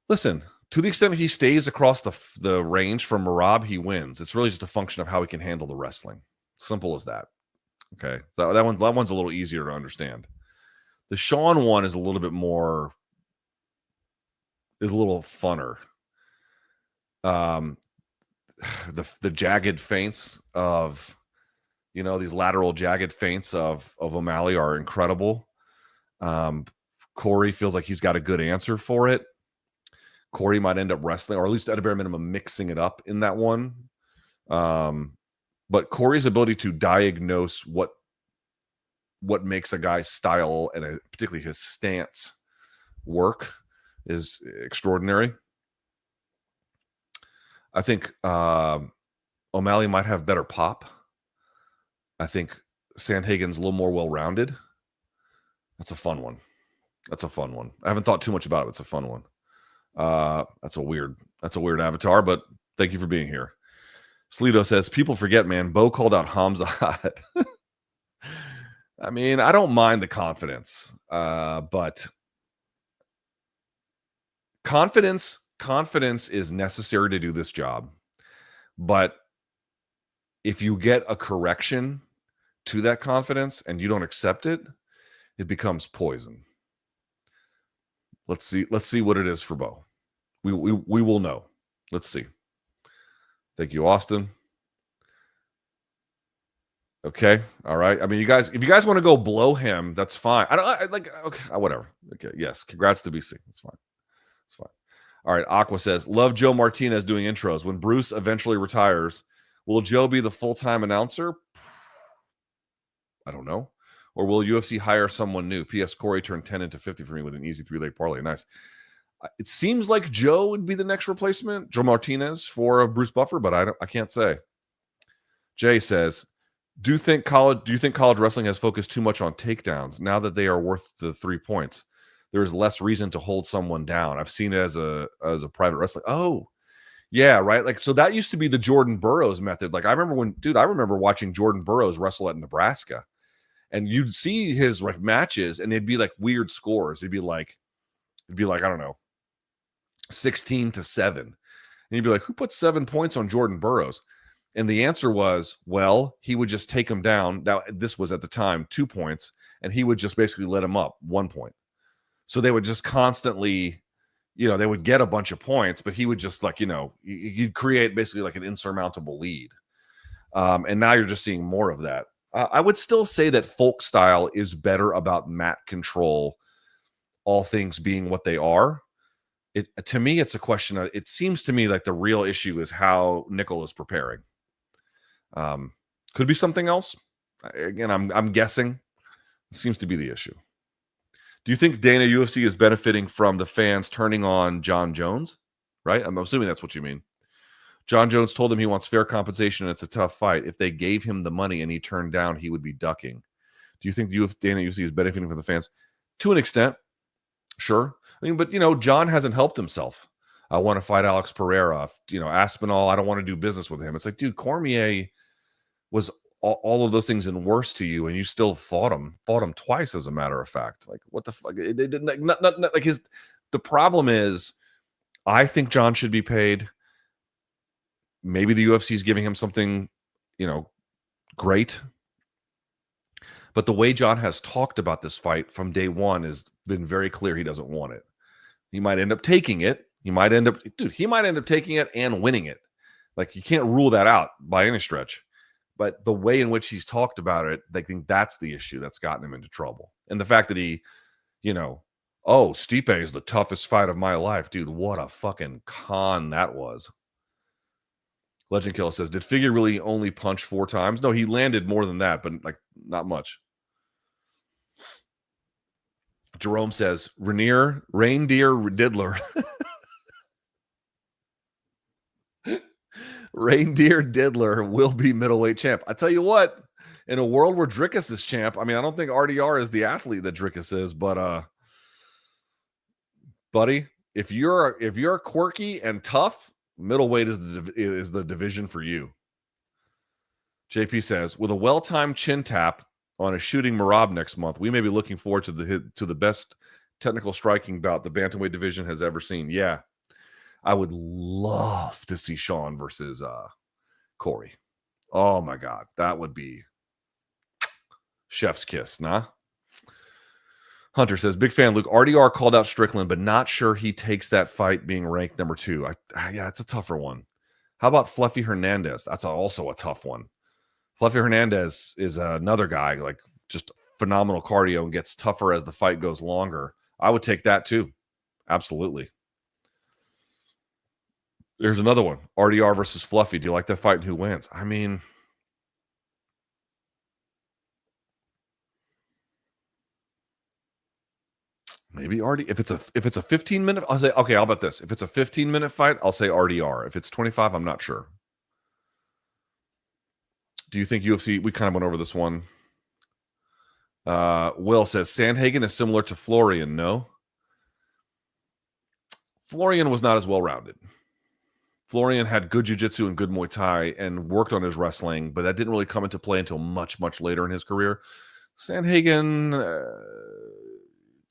Listen, to the extent he stays across the range from Merab, he wins. It's really just a function of how he can handle the wrestling. Simple as that. Okay, so that one's a little easier to understand. The Sean one is a little bit more, is a little funner. The jagged feints of, these lateral jagged feints of O'Malley are incredible. Cory feels like he's got a good answer for it. Cory might end up wrestling, or at least at a bare minimum, mixing it up in that one. But Cory's ability to diagnose what makes a guy's style and particularly his stance work is extraordinary. I think O'Malley might have better pop. I think Sandhagen's a little more well-rounded. That's a fun one. I haven't thought too much about it. It's a fun one. That's a weird avatar, but thank you for being here. Slido says, people forget, man, Bo called out Hamzat. I mean, I don't mind the confidence, but confidence is necessary to do this job. But if you get a correction to that confidence and you don't accept it, it becomes poison. Let's see what it is for Bo. We will know. Let's see. Thank you, Austin. Okay. All right. I mean, if you guys want to go blow him, that's fine. Okay, whatever. Okay. Yes. Congrats to BC. It's fine. It's fine. All right. Aqua says, love Joe Martinez doing intros. When Bruce eventually retires, will Joe be the full-time announcer? I don't know. Or will UFC hire someone new? P.S. Cory turned 10 into 50 for me with an easy 3-leg parlay. Nice. It seems like Joe would be the next replacement, Joe Martinez, for Bruce Buffer, but I can't say. Jay says, do you think college wrestling has focused too much on takedowns? Now that they are worth the 3 points, there is less reason to hold someone down. I've seen it as a private wrestler. Oh, Yeah, right. Like, so that used to be the Jordan Burroughs method. Like, I remember watching Jordan Burroughs wrestle at Nebraska, and you'd see his like matches, and they'd be like weird scores. It'd be like, I don't know, 16-7. And you'd be like, who put 7 points on Jordan Burroughs? And the answer was, well, he would just take him down. Now, this was at the time 2 points, and he would just basically let him up 1 point. So they would just constantly, they would get a bunch of points, but he would just like, you'd create basically like an insurmountable lead. And now you're just seeing more of that. I would still say that folk style is better about mat control, all things being what they are. To me, it's a question of, it seems to me like the real issue is how Nickal is preparing. Could be something else. Again, I'm guessing. It seems to be the issue. Do you think Dana UFC is benefiting from the fans turning on John Jones? Right? I'm assuming that's what you mean. John Jones told him he wants fair compensation and it's a tough fight. If they gave him the money and he turned down, he would be ducking. Do you think Dana UFC is benefiting from the fans? To an extent, sure. I mean, but, John hasn't helped himself. I want to fight Alex Pereira. Aspinall, I don't want to do business with him. It's like, dude, Cormier was all of those things and worse to you, and you still fought him twice, as a matter of fact. Like, what the fuck? The problem is, I think John should be paid. Maybe the UFC is giving him something, great. But the way John has talked about this fight from day one has been very clear he doesn't want it. He might end up taking it. He might end up taking it and winning it. Like, you can't rule that out by any stretch. But the way in which he's talked about it, I think that's the issue that's gotten him into trouble. And the fact that he, Stipe is the toughest fight of my life. Dude, what a fucking con that was. Legend Killer says, did Figgy really only punch 4 times? No, he landed more than that, but like not much. Jerome says, Reinier Diddler. Reindeer Diddler will be middleweight champ. I tell you what, in a world where Drickus is champ, I mean, I don't think RDR is the athlete that Drickus is, but buddy, if you're quirky and tough, middleweight is the division for you. JP says, with a well-timed chin tap on a shooting Marab next month, we may be looking forward to the best technical striking bout the bantamweight division has ever seen. Yeah. I would love to see Sean versus Cory. Oh my God, that would be chef's kiss, nah? Hunter says, big fan, Luke. RDR called out Strickland, but not sure he takes that fight being ranked number 2. Yeah, it's a tougher one. How about Fluffy Hernandez? That's also a tough one. Fluffy Hernandez is another guy, like just phenomenal cardio and gets tougher as the fight goes longer. I would take that too. Absolutely. There's another one. RDR versus Fluffy. Do you like that fight and who wins? I mean, maybe if it's a 15-minute, I'll say, okay, how about this? If it's a 15-minute fight, I'll say RDR. If it's 25, I'm not sure. Do you think UFC, we kind of went over this one. Will says, Sandhagen is similar to Florian, no? Florian was not as well-rounded. Florian had good jiu-jitsu and good Muay Thai and worked on his wrestling, but that didn't really come into play until much, much later in his career. Sandhagen,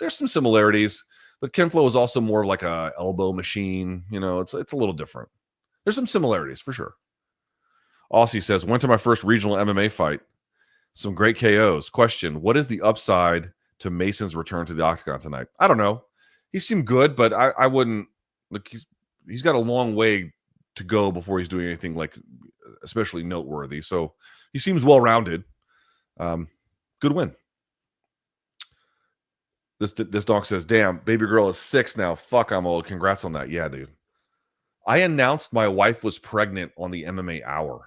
there's some similarities, but Ken Flo is also more like a elbow machine. It's a little different. There's some similarities for sure. Aussie says, went to my first regional MMA fight. Some great KOs. Question, what is the upside to Mason's return to the octagon tonight? I don't know. He seemed good, but I wouldn't look. He's got a long way to go before he's doing anything like especially noteworthy. So he seems well-rounded. Good win. This dog says, damn, baby girl is 6 now. Fuck, I'm old. Congrats on that. Yeah, dude. I announced my wife was pregnant on the MMA Hour.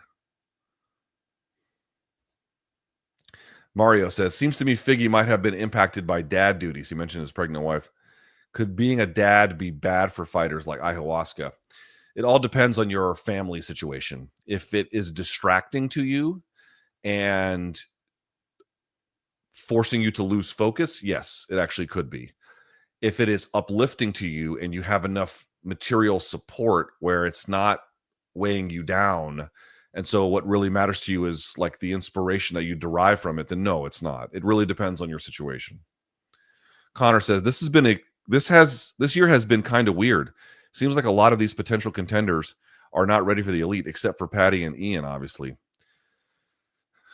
Mario says, seems to me Figgy might have been impacted by dad duties. He mentioned his pregnant wife. Could being a dad be bad for fighters like ayahuasca? It all depends on your family situation. If it is distracting to you and forcing you to lose focus, yes, it actually could be. if it is uplifting to you and you have enough material support where it's not weighing you down, and so what really matters to you is like the inspiration that you derive from it, then no, it's not. It really depends on your situation. Connor says this year has been kind of weird. Seems like a lot of these potential contenders are not ready for the elite, except for Patty and Ian, obviously.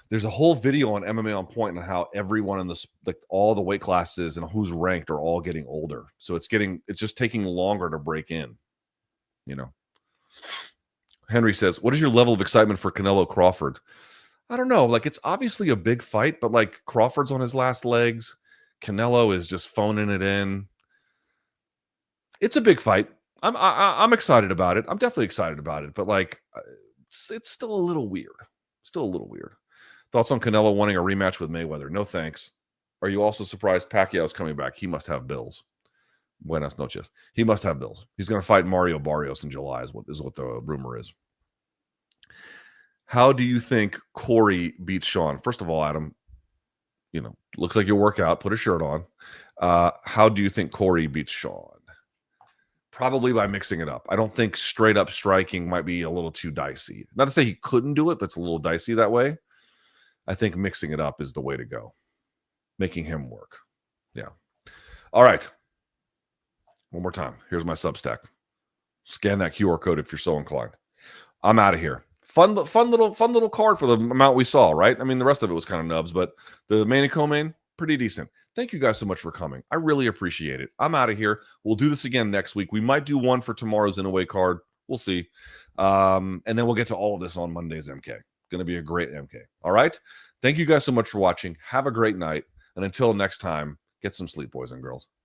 There's a whole video on MMA on Point on how everyone in this, like all the weight classes and who's ranked, are all getting older. So it's just taking longer to break in, you know. Henry says, what is your level of excitement for Canelo Crawford? I don't know. Like, it's obviously a big fight, but like Crawford's on his last legs. Canelo is just phoning it in. It's a big fight. I'm excited about it. I'm definitely excited about it, but like, it's still a little weird. Still a little weird. Thoughts on Canelo wanting a rematch with Mayweather? No thanks. Are you also surprised Pacquiao's coming back? He must have bills. Buenas noches. He must have bills. He's going to fight Mario Barrios in July is what the rumor is. How do you think Cory beats Sean? First of all, Adam, looks like you work out. Put a shirt on. How do you think Cory beats Sean? Probably by mixing it up. I don't think straight up striking might be a little too dicey. Not to say he couldn't do it, but it's a little dicey that way. I think mixing it up is the way to go. Making him work. Yeah. All right. One more time. Here's my Substack. Scan that QR code if you're so inclined. I'm out of here. Fun little card for the amount we saw, right? I mean, the rest of it was kind of nubs, but the main and co-main, pretty decent. Thank you guys so much for coming. I really appreciate it. I'm out of here. We'll do this again next week. We might do one for tomorrow's in-away card. We'll see. And then we'll get to all of this on Monday's MK. Going to be a great MK. All right. Thank you guys so much for watching. Have a great night. And until next time, get some sleep, boys and girls.